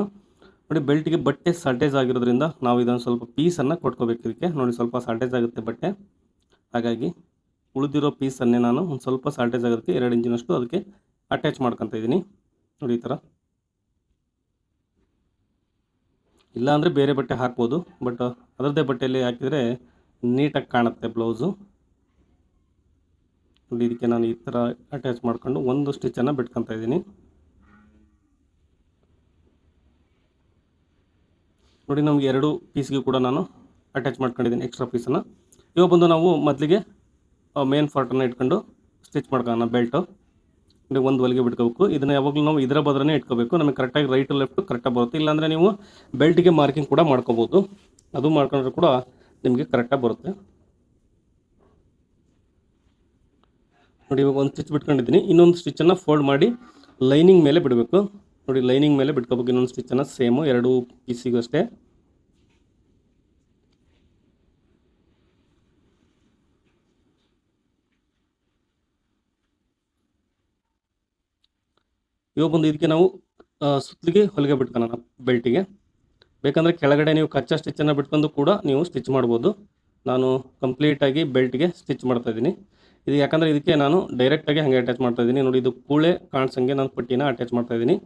ನೋಡಿ ಬೆಲ್ಟಿಗೆ ಬಟ್ಟೆ ಶಾರ್ಟೇಜ್ ಆಗಿರೋದ್ರಿಂದ ನಾವು ಇದನ್ನು ಸ್ವಲ್ಪ ಪೀಸನ್ನು ಕೊಟ್ಕೋಬೇಕು. ಇದಕ್ಕೆ ನೋಡಿ ಸ್ವಲ್ಪ ಶಾರ್ಟೇಜ್ ಆಗುತ್ತೆ ಬಟ್ಟೆ, ಹಾಗಾಗಿ ಉಳಿದಿರೋ ಪೀಸನ್ನೇ ನಾನು ಒಂದು ಸ್ವಲ್ಪ ಶಾರ್ಟೇಜ್ ಆಗೋದಕ್ಕೆ 2 ಇಂಚಿನಷ್ಟು ಅದಕ್ಕೆ ಅಟ್ಯಾಚ್ ಮಾಡ್ಕೊತಾ ಇದ್ದೀನಿ. ನೋಡಿ ಈ ಥರ. ಇಲ್ಲ ಅಂದರೆ ಬೇರೆ ಬಟ್ಟೆ ಹಾಕ್ಬೋದು, ಬಟ್ ಅದರದ್ದೇ ಬಟ್ಟೆಯಲ್ಲಿ ಹಾಕಿದರೆ ನೀಟಾಗಿ ಕಾಣುತ್ತೆ ಬ್ಲೌಸು. ನೋಡಿ ಇದಕ್ಕೆ ನಾನು ಈ ಥರ ಅಟ್ಯಾಚ್ ಮಾಡ್ಕೊಂಡು ಒಂದು ಸ್ಟಿಚ್ಚನ್ನು ಬಿಟ್ಕೊತಾ ಇದ್ದೀನಿ. ನೋಡಿ ನಮಗೆ 2 ಪೀಸ್ಗೆ ಕೂಡ ನಾನು ಅಟ್ಯಾಚ್ ಮಾಡ್ಕೊಂಡಿದ್ದೀನಿ ಎಕ್ಸ್ಟ್ರಾ ಪೀಸನ್ನು. ಇವಾಗ ಬಂದು ನಾವು ಮೊದಲಿಗೆ ಮೇನ್ ಪಾರ್ಟನ್ನು ಇಟ್ಕೊಂಡು ಸ್ಟಿಚ್ ಮಾಡ್ಕೊಳ್ಳೋಣ. ಬೆಲ್ಟು ನೋಡಿ ಒಂದು ಹೊಲಿಗೆ ಬಿಟ್ಕೋಬೇಕು. ಇದನ್ನು ಯಾವಾಗಲೂ ನಾವು ಇದರ ಬದ್ರನೇ ಇಟ್ಕೋಬೇಕು. ನಮಗೆ ಕರೆಕ್ಟಾಗಿ ರೈಟು ಲೆಫ್ಟು ಕರೆಕ್ಟಾಗಿ ಬರುತ್ತೆ. ಇಲ್ಲಾಂದರೆ ನೀವು ಬೆಲ್ಟಿಗೆ ಮಾರ್ಕಿಂಗ್ ಕೂಡ ಮಾಡ್ಕೋಬೋದು. ಅದು ಮಾಡ್ಕೊಂಡ್ರೆ ಕೂಡ ನಿಮಗೆ ಕರೆಕ್ಟಾಗಿ ಬರುತ್ತೆ. ನೋಡಿ ಇವಾಗ ಒಂದು ಸ್ಟಿಚ್ ಬಿಟ್ಕೊಂಡಿದ್ದೀನಿ. ಇನ್ನೊಂದು ಸ್ಟಿಚ್ಚನ್ನು ಫೋಲ್ಡ್ ಮಾಡಿ ಲೈನಿಂಗ್ ಮೇಲೆ ಬಿಡಬೇಕು. ನೋಡಿ ಲೈನಿಂಗ್ ಮೇಲೆ ಬಿಟ್ಕೋಬೇಕು ಇನ್ನೊಂದು ಸ್ಟಿಚ್ಚನ್ನು ಸೇಮು 2 ಪೀಸಿಗೂ ಅಷ್ಟೇ. ಇವಾಗ ಬಂದು ಇದಕ್ಕೆ ನಾವು ಸುತ್ತಲಿಗೆ ಹೊಲಿಗೆ ಬಿಟ್ಕೊಳ್ಳೋಣ ಬೆಲ್ಟಿಗೆ. ಬೇಕಂದರೆ ಕೆಳಗಡೆ ನೀವು ಕಚ್ಚಾ ಸ್ಟಿಚ್ಚನ್ನು ಬಿಟ್ಕೊಂಡು ಕೂಡ ನೀವು ಸ್ಟಿಚ್ ಮಾಡ್ಬೋದು. ನಾನು ಕಂಪ್ಲೀಟಾಗಿ ಬೆಲ್ಟ್ಗೆ ಸ್ಟಿಚ್ ಮಾಡ್ತಾಯಿದ್ದೀನಿ. ಇದು ಯಾಕಂದರೆ ಇದಕ್ಕೆ ನಾನು ಡೈರೆಕ್ಟಾಗಿ ಹಾಗೆ ಅಟ್ಯಾಚ್ ಮಾಡ್ತಾಯಿದ್ದೀನಿ. ನೋಡಿ ಇದು ಕೂಳೆ ಕಾಣಿಸಂಗೆ ನಾನು ಪಟ್ಟಿನ ಅಟ್ಯಾಚ್ ಮಾಡ್ತಾಯಿದ್ದೀನಿ.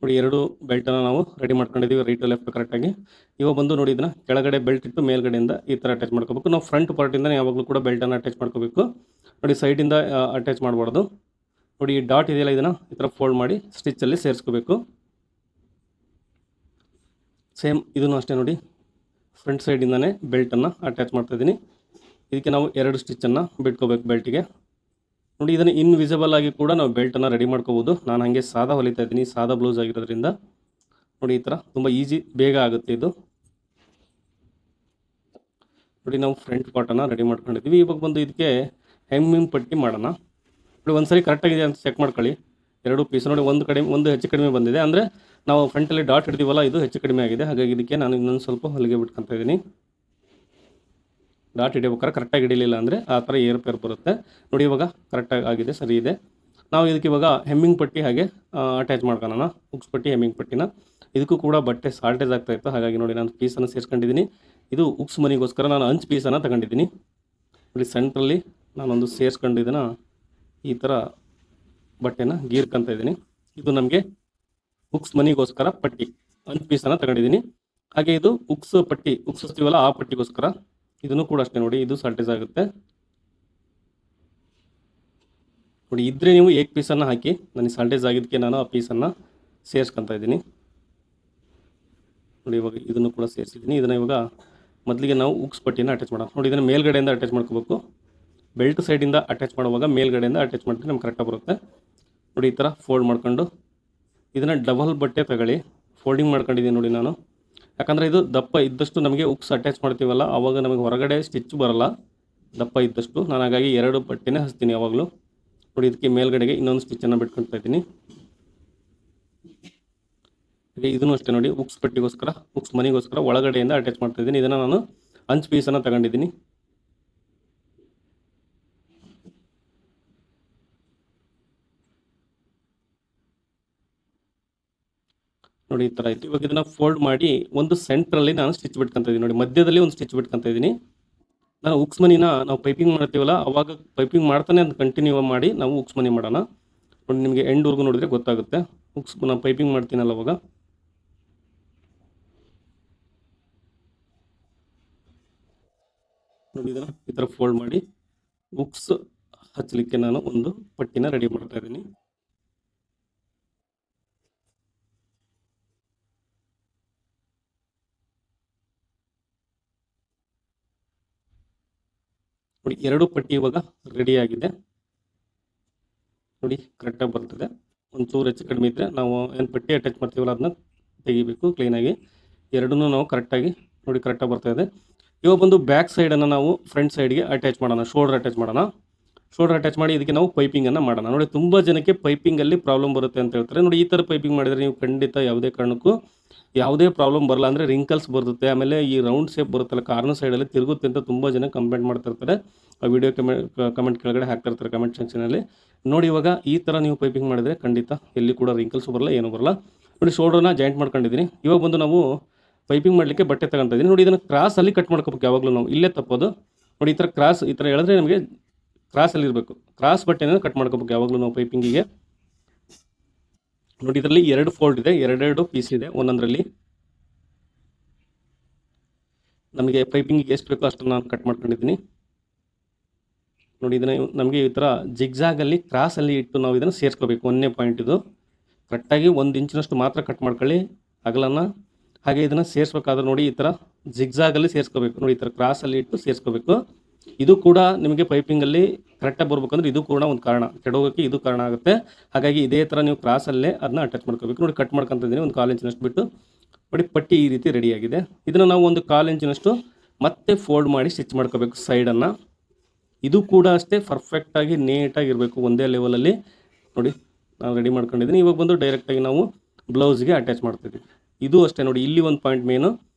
ನೋಡಿ 2 ಬೆಲ್ಟನ್ನು ನಾವು ರೆಡಿ ಮಾಡ್ಕೊಂಡಿದ್ದೀವಿ ರೈಟು ಲೆಫ್ಟ್ ಕರೆಕ್ಟಾಗಿ. ಇವಾಗ ಬಂದು ನೋಡಿ ಇದನ್ನು ಕೆಳಗಡೆ ಬೆಲ್ಟ್ ಇಟ್ಟು ಮೇಲ್ಗಡೆಯಿಂದ ಈ ಥರ ಅಟ್ಯಾಚ್ ಮಾಡ್ಕೋಬೇಕು. ನಾವು ಫ್ರಂಟ್ ಪಾರ್ಟಿಂದ ಯಾವಾಗಲೂ ಕೂಡ ಬೆಲ್ಟನ್ನು ಅಟ್ಯಾಚ್ ಮಾಡ್ಕೋಬೇಕು. ನೋಡಿ ಸೈಡಿಂದ ಅಟ್ಯಾಚ್ ಮಾಡಬಾರ್ದು. ನೋಡಿ ಈ ಡಾಟ್ ಇದೆಯಲ್ಲ ಇದನ್ನು ಈ ಥರ ಫೋಲ್ಡ್ ಮಾಡಿ ಸ್ಟಿಚ್ಚಲ್ಲಿ ಸೇರಿಸ್ಕೋಬೇಕು. ಸೇಮ್ ಇದನ್ನು ಅಷ್ಟೇ ನೋಡಿ ಫ್ರಂಟ್ ಸೈಡಿಂದನೇ ಬೆಲ್ಟನ್ನು ಅಟ್ಯಾಚ್ ಮಾಡ್ತಾಯಿದ್ದೀನಿ. ಇದಕ್ಕೆ ನಾವು 2 ಸ್ಟಿಚ್ಚನ್ನು ಬಿಟ್ಕೋಬೇಕು ಬೆಲ್ಟಿಗೆ. ನೋಡಿ ಇದನ್ನು ಇನ್ವಿಸಿಬಲ್ ಆಗಿ ಕೂಡ ನಾವು ಬೆಲ್ಟನ್ನು ರೆಡಿ ಮಾಡ್ಕೋಬೋದು. ನಾನು ಹಾಗೆ ಸಾದಾ ಹೊಲಿತಾ ಇದ್ದೀನಿ, ಸಾದಾ ಬ್ಲೌಸ್ ಆಗಿರೋದ್ರಿಂದ ನೋಡಿ ಈ ಥರ ತುಂಬ ಈಸಿ ಬೇಗ ಆಗುತ್ತೆ ಇದು. ನೋಡಿ ನಾವು ಫ್ರಂಟ್ ಪಾರ್ಟನ್ನು ರೆಡಿ ಮಾಡ್ಕೊಂಡಿದ್ದೀವಿ. ಇವಾಗ ಬಂದು ಇದಕ್ಕೆ ಹೆಮ್ಮಿಂಗ್ ಪಟ್ಟಿ ಮಾಡೋಣ. ನೋಡಿ ಒಂದು ಸರಿ ಕರೆಕ್ಟಾಗಿದೆ ಅಂತ ಚೆಕ್ ಮಾಡ್ಕೊಳ್ಳಿ. 2 ಪೀಸ್ ನೋಡಿ ಒಂದು ಹೆಚ್ಚು ಕಡಿಮೆ ಬಂದಿದೆ, ಅಂದರೆ ನಾವು ಫ್ರಂಟಲ್ಲಿ ಡಾಟ್ ಹಿಡ್ತೀವಲ್ಲ ಇದು ಹೆಚ್ಚು ಕಡಿಮೆ ಆಗಿದೆ. ಹಾಗಾಗಿ ಇದಕ್ಕೆ ನಾನು ಇನ್ನೊಂದು ಸ್ವಲ್ಪ ಹೊಲಿಗೆ ಬಿಟ್ಕೊತಾ ಇದ್ದೀನಿ. ಡಾಟ್ ಹಿಡಿಬೇಕಾದ್ರೆ ಕರೆಕ್ಟಾಗಿ ಹಿಡಿಲಿಲ್ಲ ಅಂದರೆ ಆ ಥರ ಏರ್ಪೇರ್ ಬರುತ್ತೆ. ನೋಡಿ ಇವಾಗ ಕರೆಕ್ಟಾಗಿ ಆಗಿದೆ, ಸರಿ ಇದೆ. ನಾವು ಇದಕ್ಕೆ ಇವಾಗ ಹೆಮ್ಮಿಂಗ್ ಪಟ್ಟಿ ಹಾಗೆ ಅಟ್ಯಾಚ್ ಮಾಡ್ಕೊಳ್ಳೋಣ. ಉಕ್ಸ್ ಪಟ್ಟಿ ಹೆಮ್ಮಿಂಗ್ ಪಟ್ಟಿನ. ಇದಕ್ಕೂ ಕೂಡ ಬಟ್ಟೆ ಶಾರ್ಟೇಜ್ ಆಗ್ತಾಯಿತ್ತು, ಹಾಗಾಗಿ ನೋಡಿ ನಾನು ಪೀಸನ್ನು ಸೇರಿಸ್ಕೊಂಡಿದ್ದೀನಿ. ಇದು ಉಕ್ಸ್ ಮನಿಗೋಸ್ಕರ ನಾನು ಅಂಚು ಪೀಸನ್ನು ತಗೊಂಡಿದ್ದೀನಿ. ನೋಡಿ ಸೆಂಟ್ರಲ್ಲಿ ನಾನೊಂದು ಸೇರಿಸ್ಕೊಂಡಿದ್ದನ್ನು ಈ ಥರ ಬಟ್ಟೆನ ಗೀರ್ಕೊಂತ ಇದ್ದೀನಿ. ಇದು ನಮಗೆ ಉಕ್ಸ್ ಮನಿಗೋಸ್ಕರ ಪಟ್ಟಿ ಅಂಚು ಪೀಸನ್ನು ತಗೊಂಡಿದ್ದೀನಿ. ಹಾಗೆ ಇದು ಉಕ್ಸ್ ಪಟ್ಟಿ ಉಕ್ಸ್ತೀವಲ್ಲ ಆ ಪಟ್ಟಿಗೋಸ್ಕರ ಇದನ್ನು ಕೂಡ ಅಷ್ಟೇ. ನೋಡಿ ಇದು ಶಾರ್ಟೇಜ್ ಆಗುತ್ತೆ. ನೋಡಿ ಇದ್ದರೆ ನೀವು ಏಕ್ ಪೀಸನ್ನು ಹಾಕಿ, ನನಗೆ ಶಾರ್ಟೇಜ್ ಆಗಿದ್ದಕ್ಕೆ ನಾನು ಆ ಪೀಸನ್ನು ಸೇರಿಸ್ಕೊತಾ ಇದ್ದೀನಿ. ನೋಡಿ ಇವಾಗ ಇದನ್ನು ಕೂಡ ಸೇರಿಸಿದ್ದೀನಿ. ಇದನ್ನು ಇವಾಗ ಮೊದಲಿಗೆ ನಾವು ಉಕ್ಸ್ ಪಟ್ಟಿನ ಅಟ್ಯಾಚ್ ಮಾಡೋಣ. ನೋಡಿ ಇದನ್ನು ಮೇಲ್ಗಡೆಯಿಂದ ಅಟ್ಯಾಚ್ ಮಾಡ್ಕೋಬೇಕು. ಬೆಲ್ಟ್ ಸೈಡಿಂದ ಅಟ್ಯಾಚ್ ಮಾಡುವಾಗ ಮೇಲ್ಗಡೆಯಿಂದ ಅಟ್ಯಾಚ್ ಮಾಡಿದ್ರೆ ನಮ್ಗೆ ಕರೆಕ್ಟಾಗಿ ಬರುತ್ತೆ. ನೋಡಿ ಈ ಥರ ಫೋಲ್ಡ್ ಮಾಡ್ಕೊಂಡು ಇದನ್ನು ಡಬಲ್ ಬಟ್ಟೆ ತಗೊಳ್ಳಿ. ಫೋಲ್ಡಿಂಗ್ ಮಾಡ್ಕೊಂಡಿದ್ದೀನಿ ನೋಡಿ ನಾನು, ಯಾಕಂದರೆ ಇದು ದಪ್ಪ ಇದ್ದಷ್ಟು ನಮಗೆ ಉಕ್ಸ್ ಅಟ್ಯಾಚ್ ಮಾಡ್ತೀವಲ್ಲ ಆವಾಗ ನಮಗೆ ಹೊರಗಡೆ ಸ್ಟಿಚ್ ಬರೋಲ್ಲ ದಪ್ಪ ಇದ್ದಷ್ಟು. ನಾನು ಹಾಗಾಗಿ 2 ಬಟ್ಟೆನೇ ಹಚ್ತೀನಿ ಯಾವಾಗಲೂ. ನೋಡಿ ಇದಕ್ಕೆ ಮೇಲ್ಗಡೆಗೆ ಇನ್ನೊಂದು ಸ್ಟಿಚ್ಚನ್ನು ಬಿಟ್ಕೊಳ್ತಾ ಇದ್ದೀನಿ. ಇದನ್ನು ಅಷ್ಟೇ ನೋಡಿ ಉಕ್ಸ್ ಪಟ್ಟಿಗೋಸ್ಕರ ಉಕ್ಸ್ ಮನಿಗೋಸ್ಕರ ಒಳಗಡೆಯಿಂದ ಅಟ್ಯಾಚ್ ಮಾಡ್ತಾ ಇದ್ದೀನಿ. ಇದನ್ನು ನಾನು ಅಂಚು ಪೀಸನ್ನು ತಗೊಂಡಿದ್ದೀನಿ. ನೋಡಿ ಈ ಥರ ಆಯಿತು. ಇವಾಗ ಇದನ್ನು ಫೋಲ್ಡ್ ಮಾಡಿ ಒಂದು ಸೆಂಟ್ರಲ್ಲಿ ನಾನು ಸ್ಟಿಚ್ ಬಿಟ್ಕೊತಾ ಇದ್ದೀನಿ. ನೋಡಿ ಮಧ್ಯದಲ್ಲಿ ಒಂದು ಸ್ಟಿಚ್ ಬಿಟ್ಕೊತಾ ಇದ್ದೀನಿ. ನಾನು ಉಕ್ಸ್ ಮನಿನ ನಾವು ಪೈಪಿಂಗ್ ಮಾಡ್ತೀವಲ್ಲ ಅವಾಗ ಪೈಪಿಂಗ್ ಮಾಡ್ತಾನೆ ಅದು ಕಂಟಿನ್ಯೂ ಮಾಡಿ ನಾವು ಉಕ್ಸ್ ಮನಿ ಮಾಡೋಣ. ನೋಡಿ ನಿಮಗೆ ಎಂಡ್ವರೆಗೂ ನೋಡಿದರೆ ಗೊತ್ತಾಗುತ್ತೆ. ನಾನು ಪೈಪಿಂಗ್ ಮಾಡ್ತೀನಲ್ಲ ಅವಾಗ ನೋಡಿ ಇದನ್ನು ಈ ಥರ ಫೋಲ್ಡ್ ಮಾಡಿ ಉಕ್ಸ್ ಹಚ್ಚಲಿಕ್ಕೆ ನಾನು ಒಂದು ಪಟ್ಟಿನ ರೆಡಿ ಮಾಡ್ತಾ ಇದ್ದೀನಿ. ನೋಡಿ 2 ಪಟ್ಟಿ ಇವಾಗ ರೆಡಿ ಆಗಿದೆ. ನೋಡಿ ಕರೆಕ್ಟಾಗಿ ಬರ್ತದೆ. ಒಂಚೂರು ಹೆಚ್ಚು ಕಡಿಮೆ ಇದ್ದರೆ ನಾವು ಏನು ಪಟ್ಟಿ ಅಟ್ಯಾಚ್ ಮಾಡ್ತೀವಲ್ಲ ಅದನ್ನ ತೆಗಿಬೇಕು ಕ್ಲೀನಾಗಿ. ಎರಡನ್ನೂ ನಾವು ಕರೆಕ್ಟಾಗಿ ನೋಡಿ ಕರೆಕ್ಟಾಗಿ ಬರ್ತಾಯಿದೆ. ಇವಾಗ ಬಂದು ಬ್ಯಾಕ್ ಸೈಡನ್ನು ನಾವು ಫ್ರಂಟ್ ಸೈಡ್ಗೆ ಅಟ್ಯಾಚ್ ಮಾಡೋಣ, ಶೋಲ್ಡರ್ ಅಟ್ಯಾಚ್ ಮಾಡೋಣ. ಶೋಲ್ಡರ್ ಅಟ್ಯಾಚ್ ಮಾಡಿ ಇದಕ್ಕೆ ನಾವು ಪೈಪಿಂಗನ್ನು ಮಾಡೋಣ. ನೋಡಿ ತುಂಬ ಜನಕ್ಕೆ ಪೈಪಿಂಗಲ್ಲಿ ಪ್ರಾಬ್ಲಮ್ ಬರುತ್ತೆ ಅಂತ ಹೇಳ್ತಾರೆ. ನೋಡಿ ಈ ಥರ ಪೈಪಿಂಗ್ ಮಾಡಿದರೆ ನೀವು ಖಂಡಿತ ಯಾವುದೇ ಕಾರಣಕ್ಕೂ ಯಾವುದೇ ಪ್ರಾಬ್ಲಮ್ ಬರಲ್ಲ. ಅಂದರೆ ರಿಂಕಲ್ಸ್ ಬರುತ್ತೆ, ಆಮೇಲೆ ಈ ರೌಂಡ್ ಶೇಪ್ ಬರುತ್ತಲ್ಲ ಕಾರ್ನರ್ ಸೈಡಲ್ಲಿ ತಿರುಗುತ್ತೆ ಅಂತ ತುಂಬ ಜನ ಕಂಪ್ಲೇಂಟ್ ಮಾಡ್ತಿರ್ತಾರೆ. ಆ ವಿಡಿಯೋ ಕಮೆಂಟ್ ಕೆಳಗಡೆ ಹಾಕ್ತಿರ್ತಾರೆ ಕಮೆಂಟ್ ಸೆಕ್ಷನಲ್ಲಿ. ನೋಡಿ ಇವಾಗ ಈ ಥರ ನೀವು ಪೈಪಿಂಗ್ ಮಾಡಿದರೆ ಖಂಡಿತ ಎಲ್ಲಿ ಕೂಡ ರಿಂಕಲ್ಸ್ ಬರಲ್ಲ, ಏನೂ ಬರಲ್ಲ. ನೋಡಿ ಶೋಲ್ಡರ್ನ ಜಾಯಿಂಟ್ ಮಾಡ್ಕೊಂಡಿದ್ದೀನಿ. ಇವಾಗ ಬಂದು ನಾವು ಪೈಪಿಂಗ್ ಮಾಡಲಿಕ್ಕೆ ಬಟ್ಟೆ ತಗೊತಾ ಇದ್ದೀನಿ. ನೋಡಿ ಇದನ್ನು ಕ್ರಾಸಲ್ಲಿ ಕಟ್ ಮಾಡ್ಕೋಬೇಕು ಯಾವಾಗಲೂ ನಾವು, ಇಲ್ಲೇ ತಪ್ಪೋದು. ನೋಡಿ ಈ ಥರ ಕ್ರಾಸ್ ಈ ಥರ ಹೇಳಿದ್ರೆ ನಮಗೆ ಕ್ರಾಸಲ್ಲಿ ಇರಬೇಕು. ಕ್ರಾಸ್ ಬಟ್ಟೆನ ಕಟ್ ಮಾಡ್ಕೋಬೇಕು ಯಾವಾಗಲೂ ನಾವು ಪೈಪಿಂಗಿಗೆ. ನೋಡಿ ಇದರಲ್ಲಿ 2 ಫೋಲ್ಡ್ ಇದೆ, 2 ಪೀಸ್ ಇದೆ ಒಂದೊಂದರಲ್ಲಿ. ನಮಗೆ ಪೈಪಿಂಗಿಗೆ ಎಷ್ಟು ಬೇಕೋ ಅಷ್ಟನ್ನು ನಾನು ಕಟ್ ಮಾಡ್ಕೊಂಡಿದ್ದೀನಿ. ನೋಡಿ ಇದನ್ನು ನಮಗೆ ಈ ಥರ ಜಿಗ್ಜಾಗಲ್ಲಿ ಕ್ರಾಸಲ್ಲಿ ಇಟ್ಟು ನಾವು ಇದನ್ನು ಸೇರಿಸ್ಕೋಬೇಕು. 1ನೇ ಪಾಯಿಂಟ್ ಇದು ಕರೆಕ್ಟಾಗಿ 1 ಇಂಚಿನಷ್ಟು ಮಾತ್ರ ಕಟ್ ಮಾಡ್ಕೊಳ್ಳಿ ಅಗಲನ್ನು. ಹಾಗೆ ಇದನ್ನು ಸೇರಿಸ್ಬೇಕಾದ್ರೆ ನೋಡಿ ಈ ಥರ ಜಿಗ್ಜಾಗಲ್ಲಿ ಸೇರಿಸ್ಕೋಬೇಕು. ನೋಡಿ ಈ ಥರ ಕ್ರಾಸಲ್ಲಿ ಇಟ್ಟು ಸೇರಿಸ್ಕೋಬೇಕು. ಇದು ಕೂಡ ನಿಮಗೆ ಪೈಪಿಂಗಲ್ಲಿ ಕರೆಕ್ಟಾಗಿ ಬರ್ಬೇಕಂದ್ರೆ ಇದು ಕೂಡ ಒಂದು ಕಾರಣ, ಕೆಡೋಗೋಕ್ಕೆ ಇದು ಕಾರಣ ಆಗುತ್ತೆ. ಹಾಗಾಗಿ ಇದೇ ಥರ ನೀವು ಕ್ರಾಸಲ್ಲೇ ಅದನ್ನ ಅಟ್ಯಾಚ್ ಮಾಡ್ಕೋಬೇಕು. ನೋಡಿ ಕಟ್ ಮಾಡ್ಕೊತಿದ್ದೀನಿ 1/4 ಇಂಚಿನಷ್ಟು ಬಿಟ್ಟು. ನೋಡಿ ಪಟ್ಟಿ ಈ ರೀತಿ ರೆಡಿಯಾಗಿದೆ. ಇದನ್ನು ನಾವು 1/4 ಇಂಚಿನಷ್ಟು ಮತ್ತೆ ಫೋಲ್ಡ್ ಮಾಡಿ ಸ್ಟಿಚ್ ಮಾಡ್ಕೋಬೇಕು ಸೈಡನ್ನು. ಇದು ಕೂಡ ಅಷ್ಟೇ ಪರ್ಫೆಕ್ಟಾಗಿ ನೀಟಾಗಿರಬೇಕು, ಒಂದೇ ಲೆವೆಲಲ್ಲಿ. ನೋಡಿ ನಾನು ರೆಡಿ ಮಾಡ್ಕೊಂಡಿದ್ದೀನಿ. ಇವಾಗ ಬಂದು ಡೈರೆಕ್ಟಾಗಿ ನಾವು ಬ್ಲೌಸ್ಗೆ ಅಟ್ಯಾಚ್ ಮಾಡ್ತಿದ್ದೀವಿ. ಇದು ಅಷ್ಟೇ ನೋಡಿ ಇಲ್ಲಿ ಒಂದು ಪಾಯಿಂಟ್ ಮೇನು.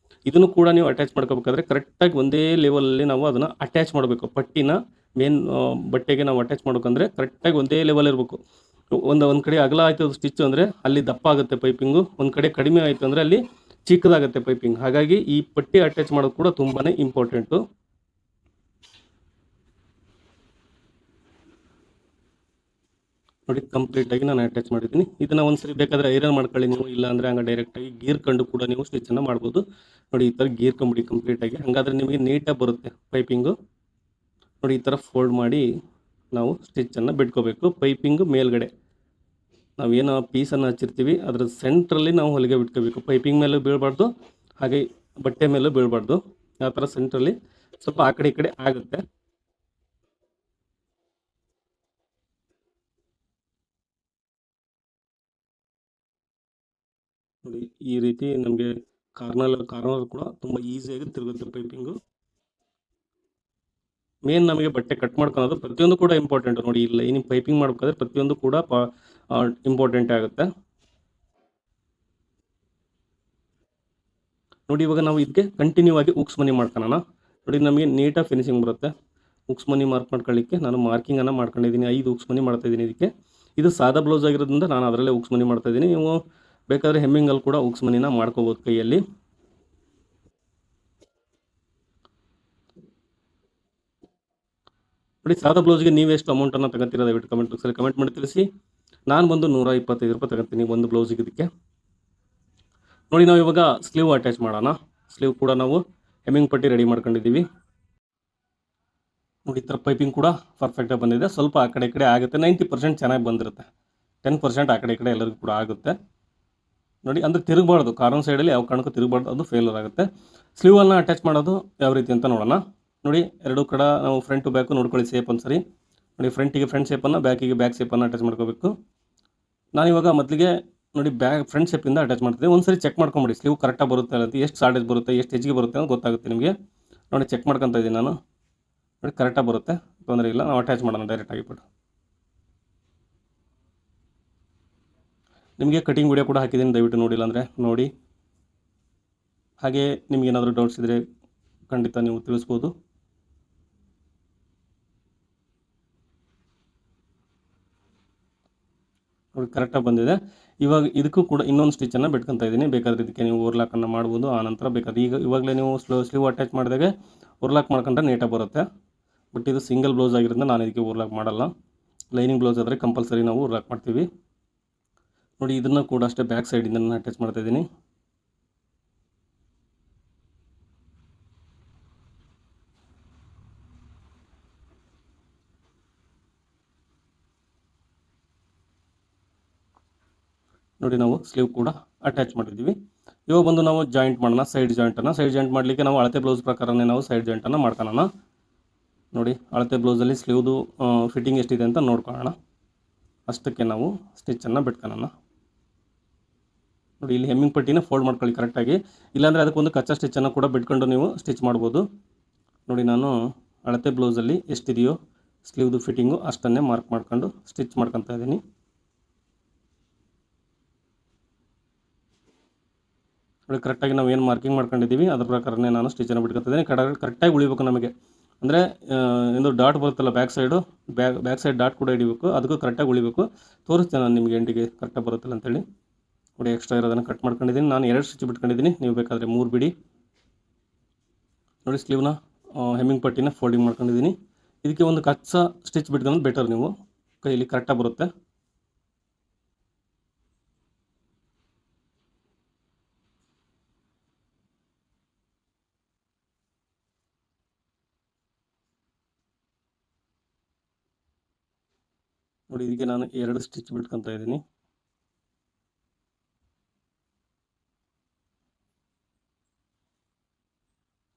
ಇದನ್ನು ಕೂಡ ನೀವು ಅಟ್ಯಾಚ್ ಮಾಡ್ಕೋಬೇಕಾದ್ರೆ ಕರೆಕ್ಟಾಗಿ ಒಂದೇ ಲೆವೆಲಲ್ಲಿ ನಾವು ಅದನ್ನು ಅಟ್ಯಾಚ್ ಮಾಡಬೇಕು. ಪಟ್ಟಿನ ಮೇನ್ ಬಟ್ಟೆಗೆ ನಾವು ಅಟ್ಯಾಚ್ ಮಾಡ್ಬೇಕಂದ್ರೆ ಕರೆಕ್ಟಾಗಿ ಒಂದೇ ಲೆವೆಲ್ ಇರಬೇಕು. ಒಂದು ಕಡೆ ಅಗಲ ಆಯಿತು ಸ್ಟಿಚ್ ಅಂದರೆ ಅಲ್ಲಿ ದಪ್ಪ ಆಗುತ್ತೆ ಪೈಪಿಂಗು, ಒಂದು ಕಡೆ ಕಡಿಮೆ ಆಯಿತು ಅಂದರೆ ಅಲ್ಲಿ ಚಿಕ್ಕದಾಗುತ್ತೆ ಪೈಪಿಂಗ್. ಹಾಗಾಗಿ ಈ ಪಟ್ಟಿ ಅಟ್ಯಾಚ್ ಮಾಡೋದು ಕೂಡ ತುಂಬಾ ಇಂಪಾರ್ಟೆಂಟು. ನೋಡಿ ಕಂಪ್ಲೀಟಾಗಿ ನಾನು ಅಟ್ಯಾಚ್ ಮಾಡಿದ್ದೀನಿ. ಇದನ್ನು ಒಂದ್ಸರಿ ಬೇಕಾದರೆ ಐರನ್ ಮಾಡ್ಕೊಳ್ಳಿ ನೀವು, ಇಲ್ಲ ಅಂದರೆ ಹಂಗೆ ಡೈರೆಕ್ಟಾಗಿ ಗೀರ್ಕೊಂಡು ಕೂಡ ನೀವು ಸ್ಟಿಚ್ಚನ್ನು ಮಾಡ್ಬೋದು. ನೋಡಿ ಈ ಥರ ಗೀರ್ಕೊಂಬಿಡಿ ಕಂಪ್ಲೀಟಾಗಿ, ಹಾಗಾದರೆ ನಿಮಗೆ ನೀಟಾಗಿ ಬರುತ್ತೆ ಪೈಪಿಂಗು. ನೋಡಿ ಈ ಥರ ಫೋಲ್ಡ್ ಮಾಡಿ ನಾವು ಸ್ಟಿಚ್ಚನ್ನು ಬಿಟ್ಕೋಬೇಕು. ಪೈಪಿಂಗು ಮೇಲ್ಗಡೆ ನಾವೇನು ಪೀಸನ್ನು ಹಚ್ಚಿರ್ತೀವಿ ಅದರ ಸೆಂಟ್ರಲ್ಲಿ ನಾವು ಹೊಲಿಗೆ ಬಿಟ್ಕೋಬೇಕು. ಪೈಪಿಂಗ್ ಮೇಲೂ ಬೀಳಬಾರ್ದು, ಹಾಗೆ ಬಟ್ಟೆ ಮೇಲೂ ಬೀಳಬಾರ್ದು. ಆ ಥರ ಸೆಂಟ್ರಲ್ಲಿ ಸ್ವಲ್ಪ ಆ ಕಡೆ ಈ ಕಡೆ ಆಗುತ್ತೆ. ನೋಡಿ ಈ ರೀತಿ ನಮಗೆ ಕಾರ್ನರ್ ಕೂಡ ತುಂಬ ಈಸಿಯಾಗಿ ತಿರುಗುತ್ತೆ ಪೈಪಿಂಗು. ಮೇನ್ ನಮಗೆ ಬಟ್ಟೆ ಕಟ್ ಮಾಡ್ಕೊಳೋದು ಪ್ರತಿಯೊಂದು ಕೂಡ ಇಂಪಾರ್ಟೆಂಟ್. ನೋಡಿ ಇಲ್ಲ ಲೈನಿಂಗ್ ಪೈಪಿಂಗ್ ಮಾಡಬೇಕಾದ್ರೆ ಪ್ರತಿಯೊಂದು ಕೂಡ ಇಂಪಾರ್ಟೆಂಟ್ ಆಗುತ್ತೆ. ನೋಡಿ ಇವಾಗ ನಾವು ಇದಕ್ಕೆ ಕಂಟಿನ್ಯೂ ಆಗಿ ಉಕ್ಸ್ ಮನಿ ಮಾಡ್ಕೊಳ್ಳೋಣ. ನೋಡಿ ನಮಗೆ ನೀಟಾಗಿ ಫಿನಿಶಿಂಗ್ ಬರುತ್ತೆ. ಉಕ್ಸ್ ಮನಿ ಮಾರ್ಕ್ ಮಾಡ್ಕೊಳ್ಳಿಕ್ಕೆ ನಾನು ಮಾರ್ಕಿಂಗನ್ನು ಮಾಡ್ಕೊಂಡಿದ್ದೀನಿ. 5 ಉಕ್ಸ್ ಮನಿ ಮಾಡ್ತಾಯಿದ್ದೀನಿ ಇದಕ್ಕೆ. ಇದು ಸಾದಾ ಬ್ಲೌಸ್ ಆಗಿರೋದ್ರಿಂದ ನಾನು ಅದರಲ್ಲೇ ಉಕ್ಸ್ ಮನಿ ಮಾಡ್ತಾಯಿದ್ದೀನಿ. ನೀವು ಬೇಕಾದರೆ ಹೆಮ್ಮಿಂಗಲ್ಲಿ ಕೂಡ ಉಕ್ಸ್ ಮನಿನ ಮಾಡ್ಕೋಬೋದು ಕೈಯಲ್ಲಿ. ನೋಡಿ ಸಾದಾ ಬ್ಲೌಸ್ಗೆ ನೀವು ಎಷ್ಟು ಅಮೌಂಟನ್ನು ತಗೊತೀರ ದಯವಿಟ್ಟು ಕಮೆಂಟ್ ಬಾಕ್ಸಲ್ಲಿ ಕಮೆಂಟ್ ಮಾಡಿ ತಿಳಿಸಿ. ನಾನು ಬಂದು 125 ರೂಪಾಯಿ ತಗೊತೀನಿ ಒಂದು ಬ್ಲೌಸಿಗೆ ಇದಕ್ಕೆ. ನೋಡಿ ನಾವು ಇವಾಗ ಸ್ಲೀವ್ ಅಟ್ಯಾಚ್ ಮಾಡೋಣ. ಸ್ಲೀವ್ ಕೂಡ ನಾವು ಹೆಮ್ಮಿಂಗ್ ಪಟ್ಟಿ ರೆಡಿ ಮಾಡ್ಕೊಂಡಿದ್ದೀವಿ. ನೋಡಿ ಈ ಥರ ಪೈಪಿಂಗ್ ಕೂಡ ಪರ್ಫೆಕ್ಟಾಗಿ ಬಂದಿದೆ. ಸ್ವಲ್ಪ ಆ ಕಡೆ ಈ ಕಡೆ ಆಗುತ್ತೆ, 90% ಚೆನ್ನಾಗಿ ಬಂದಿರುತ್ತೆ. 10% ಆ ಕಡೆ ಈ ಕಡೆ ಎಲ್ಲರಿಗೂ ಕೂಡ ಆಗುತ್ತೆ. ನೋಡಿ ಅಂದರೆ ತಿರುಗಬಾರ್ದು, ಕಾರ್ನರ್ ಸೈಡಲ್ಲಿ ಯಾವ ಕಾರಣಕ್ಕೂ ತಿರುಗಬಾರ್ದು, ಅದು ಫೇಲ್ಯೂರ್ ಆಗುತ್ತೆ. ಸ್ಲೀವನ್ನು ಅಟ್ಯಾಚ್ ಮಾಡೋದು ಯಾವ ರೀತಿ ಅಂತ ನೋಡೋಣ. ನೋಡಿ 2 ಕಡೆ ನಾವು ಫ್ರಂಟ್ ಟು ಬ್ಯಾಕು ನೋಡ್ಕೊಳ್ಳಿ ಸೇಪ್ ಒಂದ್ಸರಿ. ನೋಡಿ ಫ್ರಂಟಿಗೆ ಫ್ರಂಟ್ ಶೇಪನ್ನು, ಬ್ಯಾಕಿಗೆ ಬ್ಯಾಕ್ ಶೇಪನ್ನು ಅಟ್ಯಾಚ್ ಮಾಡ್ಕೋಬೇಕು. ನಾನಿವಾಗ ಮೊದಲಿಗೆ ನೋಡಿ ಫ್ರಂಟ್ ಶೇಪಿಂದ ಅಟ್ಯಾಚ್ ಮಾಡ್ತೀನಿ. ಒಂದ್ಸರಿ ಚೆಕ್ ಮಾಡ್ಕೊಂಬಿಡಿ ಸ್ಲೀವ್ ಕರೆಕ್ಟಾಗಿ ಬರುತ್ತೆ ಅಂತ, ಎಷ್ಟು ಶಾರ್ಟೇಜ್ ಬರುತ್ತೆ, ಎಷ್ಟು ಹೆಚ್ಚಿಗೆ ಬರುತ್ತೆ ಅಂತ ಗೊತ್ತಾಗುತ್ತೆ ನಿಮಗೆ. ನೋಡಿ ಚೆಕ್ ಮಾಡ್ಕೊತಾ ಇದ್ದೀನಿ ನಾನು. ನೋಡಿ ಕರೆಕ್ಟಾಗಿ ಬರುತ್ತೆ, ತೊಂದರೆ ಇಲ್ಲ. ನಾವು ಅಟ್ಯಾಚ್ ಮಾಡೋಣ ಡೈರೆಕ್ಟ್ ಆಗಿಬಿಟ್ಟು. ನಿಮಗೆ ಕಟಿಂಗ್ ವಿಡಿಯೋ ಕೂಡ ಹಾಕಿದ್ದೀನಿ, ದಯವಿಟ್ಟು ನೋಡಿಲ್ಲ ಅಂದರೆ ನೋಡಿ. ಹಾಗೆ ನಿಮಗೇನಾದರೂ ಡೌಟ್ಸ್ ಇದ್ದರೆ ಖಂಡಿತ ನೀವು ತಿಳಿಸ್ಬೋದು. ನೋಡಿ ಕರೆಕ್ಟಾಗಿ ಬಂದಿದೆ. ಇವಾಗ ಇದಕ್ಕೂ ಕೂಡ ಇನ್ನೊಂದು ಸ್ಟಿಚ್ಚನ್ನು ಬಿಟ್ಕೊತಾ ಇದ್ದೀನಿ. ಬೇಕಾದರೆ ಇದಕ್ಕೆ ನೀವು ಓರ್ಲಾಕನ್ನು ಮಾಡ್ಬೋದು. ಆನಂತರ ಬೇಕಾದ್ರೆ ಇವಾಗಲೇ ನೀವು ಸ್ಲೀವ್ ಅಟ್ಯಾಚ್ ಮಾಡಿದಾಗೆ ಓರ್ಲಾಕ್ ಮಾಡ್ಕೊಂಡ್ರೆ ನೀಟಾಗಿ ಬರುತ್ತೆ. ಬಟ್ ಇದು ಸಿಂಗಲ್ ಬ್ಲೌಸ್ ಆಗಿರೋದ್ರಿಂದ ನಾನು ಇದಕ್ಕೆ ಓರ್ಲಾಕ್ ಮಾಡಲ್ಲ. ಲೈನಿಂಗ್ ಬ್ಲೌಸ್ ಆದರೆ ಕಂಪಲ್ಸರಿ ನಾವು ಓರ್ಲಾಕ್ ಮಾಡ್ತೀವಿ. ನೋಡಿ ಇದನ್ನು ಕೂಡ ಅಷ್ಟೇ ಬ್ಯಾಕ್ ಸೈಡಿಂದ ನಾನು ಅಟ್ಯಾಚ್ ಮಾಡ್ತಾಯಿದ್ದೀನಿ. ನೋಡಿ ನಾವು ಸ್ಲೀವ್ ಕೂಡ ಅಟ್ಯಾಚ್ ಮಾಡಿದ್ದೀವಿ. ಇವಾಗ ಬಂದು ನಾವು ಜಾಯಿಂಟ್ ಮಾಡೋಣ, ಸೈಡ್ ಜಾಯಿಂಟ್ ಮಾಡಲಿಕ್ಕೆ ನಾವು ಅಳತೆ ಬ್ಲೌಸ್ ಪ್ರಕಾರನೇ ನಾವು ಸೈಡ್ ಜಾಯಿಂಟನ್ನು ಮಾಡ್ಕೊಳ್ಳೋಣ. ನೋಡಿ ಅಳತೆ ಬ್ಲೌಸಲ್ಲಿ ಸ್ಲೀವ್ದು ಫಿಟ್ಟಿಂಗ್ ಎಷ್ಟಿದೆ ಅಂತ ನೋಡ್ಕೊಳ್ಳೋಣ. ಅಷ್ಟಕ್ಕೆ ನಾವು ಸ್ಟಿಚ್ಚನ್ನು ಬಿಟ್ಕೊಳ್ಳೋಣ. ನೋಡಿ ಇಲ್ಲಿ ಹೆಮ್ಮಿಂಗ್ ಪಟ್ಟಿನ ಫೋಲ್ಡ್ ಮಾಡ್ಕೊಳ್ಳಿ ಕರೆಕ್ಟಾಗಿ. ಇಲ್ಲಾಂದರೆ ಅದಕ್ಕೊಂದು ಕಚ್ಚಾ ಸ್ಟಿಚ್ಚನ್ನು ಕೂಡ ಬಿಟ್ಕೊಂಡು ನೀವು ಸ್ಟಿಚ್ ಮಾಡ್ಬೋದು. ನೋಡಿ ನಾನು ಅಳತೆ ಬ್ಲೌಸಲ್ಲಿ ಎಷ್ಟಿದೆಯೋ ಸ್ಲೀವ್ದು ಫಿಟ್ಟಿಂಗು ಅಷ್ಟನ್ನೇ ಮಾರ್ಕ್ ಮಾಡ್ಕೊಂಡು ಸ್ಟಿಚ್ ಮಾಡ್ಕೊತಾ ಇದ್ದೀನಿ. ನೋಡಿ ಕರೆಕ್ಟಾಗಿ ನಾವು ಏನು ಮಾರ್ಕಿಂಗ್ ಮಾಡ್ಕೊಂಡಿದ್ದೀವಿ ಅದ್ರ ಪ್ರಕಾರನೇ ನಾನು ಸ್ಟಿಚನ್ನು ಬಿಟ್ಕೊತಿದ್ದೀನಿ. ಕರೆಕ್ಟಾಗಿ ಉಳಿಬೇಕು ನಮಗೆ. ಅಂದರೆ ಒಂದು ಡಾಟ್ ಬರುತ್ತಲ್ಲ ಬ್ಯಾಕ್ ಸೈಡ್ ಡಾಟ್ ಕೂಡ ಹಿಡಿಬೇಕು. ಅದಕ್ಕೂ ಕರೆಕ್ಟಾಗಿ ಉಳಿಬೇಕು. ತೋರಿಸ್ತೇನೆ ನಾನು ನಿಮಗೆ ಎಂಡಿಗೆ ಕರೆಕ್ಟಾಗಿ ಬರುತ್ತಲ್ಲ ಅಂತೇಳಿ. ನೋಡಿ ಎಕ್ಸ್ಟ್ರಾ ಇರೋದನ್ನು ಕಟ್ ಮಾಡ್ಕೊಂಡಿದ್ದೀನಿ. ನಾನು 2 ಸ್ಟಿಚ್ ಬಿಟ್ಕೊಂಡಿದ್ದೀನಿ, ನೀವು ಬೇಕಾದರೆ 3 ಬಿಡಿ. ನೋಡಿ ಸ್ಲೀವ್ನ ಹೆಮ್ಮಿಂಗ್ ಪಟ್ಟಿನ ಫೋಲ್ಡಿಂಗ್ ಮಾಡ್ಕೊಂಡಿದ್ದೀನಿ. ಇದಕ್ಕೆ ಒಂದು ಕಚ್ಚಾ ಸ್ಟಿಚ್ ಬಿಟ್ಕೊಂಡು ಬೆಟರ್, ನೀವು ಕೈಯಲ್ಲಿ ಕರೆಕ್ಟಾಗಿ ಬರುತ್ತೆ. ನೋಡಿ ಇದಕ್ಕೆ ನಾನು 2 ಸ್ಟಿಚ್ ಬಿಟ್ಕೊತಾ ಇದ್ದೀನಿ.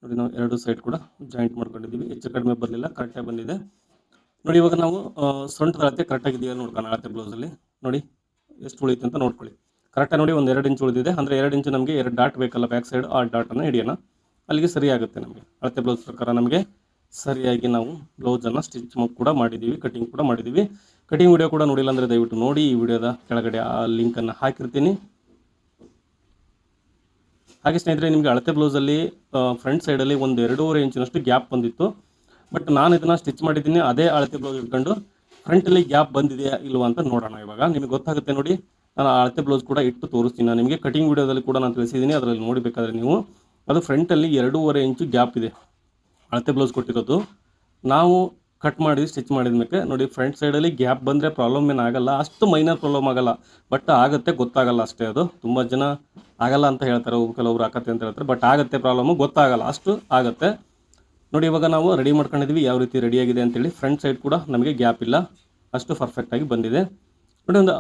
ನೋಡಿ ನಾವು 2 ಸೈಡ್ ಕೂಡ ಜಾಯಿಂಟ್ ಮಾಡ್ಕೊಂಡಿದ್ದೀವಿ. ಹೆಚ್ಚು ಕಡಿಮೆ ಬರಲಿಲ್ಲ, ಕರೆಕ್ಟಾಗಿ ಬಂದಿದೆ. ನೋಡಿ ಇವಾಗ ನಾವು ಸೊಂಟದ ಅಳತೆ ಕರೆಕ್ಟಾಗಿದೆಯಾ ನೋಡ್ಕೊಳ್ಳೋಣ. ಅಳತೆ ಬ್ಲೌಸಲ್ಲಿ ನೋಡಿ ಎಷ್ಟು ಉಳಿಯುತ್ತೆ ಅಂತ ನೋಡ್ಕೊಳ್ಳಿ. ಕರೆಕ್ಟಾಗಿ ನೋಡಿ ಒಂದು 2 ಇಂಚ್ ಉಳಿದಿದೆ. ಅಂದರೆ 2 ಇಂಚು ನಮಗೆ 2 ಡಾಟ್ ಬೇಕಲ್ಲ ಬ್ಯಾಕ್ ಸೈಡ್, ಆ ಡಾಟನ್ನು ಹಿಡಿಯೋಣ. ಅಲ್ಲಿಗೆ ಸರಿ ಆಗುತ್ತೆ ನಮಗೆ. ಅಳತೆ ಬ್ಲೌಸ್ ಪ್ರಕಾರ ನಮಗೆ ಸರಿಯಾಗಿ ನಾವು ಬ್ಲೌಸನ್ನು ಸ್ಟಿಚ್ ಕೂಡ ಮಾಡಿದ್ದೀವಿ, ಕಟಿಂಗ್ ಕೂಡ ಮಾಡಿದ್ದೀವಿ. ಕಟಿಂಗ್ ವಿಡಿಯೋ ಕೂಡ ನೋಡಿಲ್ಲ ಅಂದರೆ ದಯವಿಟ್ಟು ನೋಡಿ. ಈ ವಿಡಿಯೋದ ಕೆಳಗಡೆ ಆ ಲಿಂಕನ್ನು ಹಾಕಿರ್ತೀನಿ. ಹಾಗೆ ಸ್ನೇಹಿತರೆ, ನಿಮಗೆ ಅಳತೆ ಬ್ಲೌಸಲ್ಲಿ ಫ್ರಂಟ್ ಸೈಡಲ್ಲಿ ಒಂದು 2.5 ಇಂಚಿನಷ್ಟು ಗ್ಯಾಪ್ ಬಂದಿತ್ತು. ಬಟ್ ನಾನು ಇದನ್ನು ಸ್ಟಿಚ್ ಮಾಡಿದ್ದೀನಿ. ಅದೇ ಅಳತೆ ಬ್ಲೌಸ್ ಇಟ್ಕೊಂಡು ಫ್ರಂಟಲ್ಲಿ ಗ್ಯಾಪ್ ಬಂದಿದೆಯಾ ಇಲ್ವಾ ಅಂತ ನೋಡೋಣ. ಇವಾಗ ನಿಮಗೆ ಗೊತ್ತಾಗುತ್ತೆ. ನೋಡಿ ನಾನು ಅಳತೆ ಬ್ಲೌಸ್ ಕೂಡ ಇಟ್ಟು ತೋರಿಸ್ತೀನಿ. ನಾನು ನಿಮಗೆ ಕಟಿಂಗ್ ವಿಡಿಯೋದಲ್ಲಿ ಕೂಡ ನಾನು ತಿಳಿಸಿದ್ದೀನಿ, ಅದರಲ್ಲಿ ನೋಡಬೇಕಾದ್ರೆ ನೀವು. ಅದು ಫ್ರಂಟಲ್ಲಿ 2.5 ಇಂಚು ಗ್ಯಾಪ್ ಇದೆ ಅಳತೆ ಬ್ಲೌಸ್ ಕೊಟ್ಟಿರೋದು. ನಾವು ಕಟ್ ಮಾಡಿ ಸ್ಟಿಚ್ ಮಾಡಿದ ಮೇಲೆ ನೋಡಿ ಫ್ರಂಟ್ ಸೈಡಲ್ಲಿ ಗ್ಯಾಪ್ ಬಂದರೆ ಪ್ರಾಬ್ಲಮ್ ಏನಾಗಲ್ಲ, ಅಷ್ಟು ಮೈನರ್ ಪ್ರಾಬ್ಲಮ್ ಆಗಲ್ಲ. ಬಟ್ ಆಗುತ್ತೆ, ಗೊತ್ತಾಗಲ್ಲ ಅಷ್ಟೇ. ಅದು ತುಂಬ ಜನ ಆಗಲ್ಲ ಅಂತ ಹೇಳ್ತಾರೆ, ಕೆಲವರು ಆಕತ್ತೆ ಅಂತ ಹೇಳ್ತಾರೆ. ಬಟ್ ಆಗುತ್ತೆ, ಪ್ರಾಬ್ಲಮ್ಮು ಗೊತ್ತಾಗಲ್ಲ, ಅಷ್ಟು ಆಗುತ್ತೆ. ನೋಡಿ ಇವಾಗ ನಾವು ರೆಡಿ ಮಾಡ್ಕೊಂಡಿದ್ವಿ, ಯಾವ ರೀತಿ ರೆಡಿಯಾಗಿದೆ ಅಂತೇಳಿ. ಫ್ರಂಟ್ ಸೈಡ್ ಕೂಡ ನಮಗೆ ಗ್ಯಾಪ್ ಇಲ್ಲ, ಅಷ್ಟು ಪರ್ಫೆಕ್ಟಾಗಿ ಬಂದಿದೆ. ನೋಡಿ ಒಂದು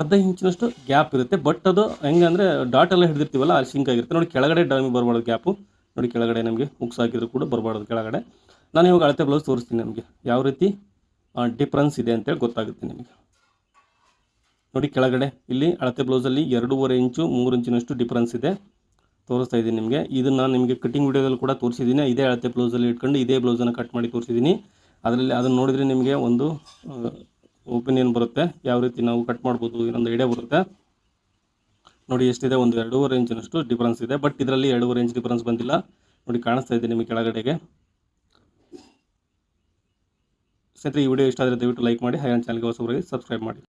ಅರ್ಧ ಇಂಚಿನಷ್ಟು ಗ್ಯಾಪ್ ಇರುತ್ತೆ. ಬಟ್ ಅದು ಹೆಂಗೆ ಅಂದರೆ ಡಾಟ್ ಎಲ್ಲ ಹಿಡಿದಿರ್ತೀವಲ್ಲ, ಅಲ್ಲಿ ಸಿಂಕ್ ಆಗಿರುತ್ತೆ. ನೋಡಿ ಕೆಳಗಡೆ ನಮಗೆ ಬರಬಾರ್ದು ಗ್ಯಾಪು. ನೋಡಿ ಕೆಳಗಡೆ ನಮಗೆ ಹುಕ್ಸ್ ಹಾಕಿದ್ರು ಕೂಡ ಬರಬಾರ್ದು ಕೆಳಗಡೆ. ನಾನು ಇವಾಗ ಅಳತೆ ಬ್ಲೌಸ್ ತೋರಿಸ್ತೀನಿ ನಮಗೆ ಯಾವ ರೀತಿ ಡಿಫ್ರೆನ್ಸ್ ಇದೆ ಅಂತೇಳಿ ಗೊತ್ತಾಗುತ್ತೆ ನಿಮಗೆ. ನೋಡಿ ಕೆಳಗಡೆ ಇಲ್ಲಿ ಅಳತೆ ಬ್ಲೌಸಲ್ಲಿ 2.5 ಇಂಚು 3 ಇಂಚಿನಷ್ಟು ಡಿಫ್ರೆನ್ಸ್ ಇದೆ, ತೋರಿಸ್ತಾ ಇದ್ದೀನಿ ನಿಮಗೆ. ಇದನ್ನು ನಿಮಗೆ ಕಟಿಂಗ್ ವಿಡಿಯೋದಲ್ಲಿ ಕೂಡ ತೋರಿಸಿದ್ದೀನಿ. ಇದೇ ಅಳತೆ ಬ್ಲೌಸಲ್ಲಿ ಇಟ್ಕೊಂಡು ಇದೇ ಬ್ಲೌಸನ್ನು ಕಟ್ ಮಾಡಿ ತೋರಿಸಿದ್ದೀನಿ. ಅದರಲ್ಲಿ ಅದನ್ನು ನೋಡಿದರೆ ನಿಮಗೆ ಒಂದು ಒಪಿನಿಯನ್ ಬರುತ್ತೆ, ಯಾವ ರೀತಿ ನಾವು ಕಟ್ ಮಾಡ್ಬೋದು, ಇನ್ನೊಂದು ಐಡಿಯಾ ಬರುತ್ತೆ. ನೋಡಿ ಎಷ್ಟಿದೆ, ಒಂದು 2.5 ಇಂಚಿನಷ್ಟು ಡಿಫ್ರೆನ್ಸ್ ಇದೆ. ಬಟ್ ಇದರಲ್ಲಿ 2.5 ಇಂಚ್ ಡಿಫ್ರೆನ್ಸ್ ಬಂದಿಲ್ಲ. ನೋಡಿ ಕಾಣಿಸ್ತಾ ಇದೆ ನಿಮಗೆ ಕೆಳಗಡೆಗೆ. ಸ್ನೇಹಿತರೆ, ಈ ವಿಡಿಯೋ ಇಷ್ಟ ಆದರೆ ದಯವಿಟ್ಟು ಲೈಕ್ ಮಾಡಿ, ಹಾಗೆ ಚಾನಲ್ಗೆ ಹೊಸಬರಿಗೆ ಸಬ್ಸ್ಕ್ರೈಬ್ ಮಾಡಿ.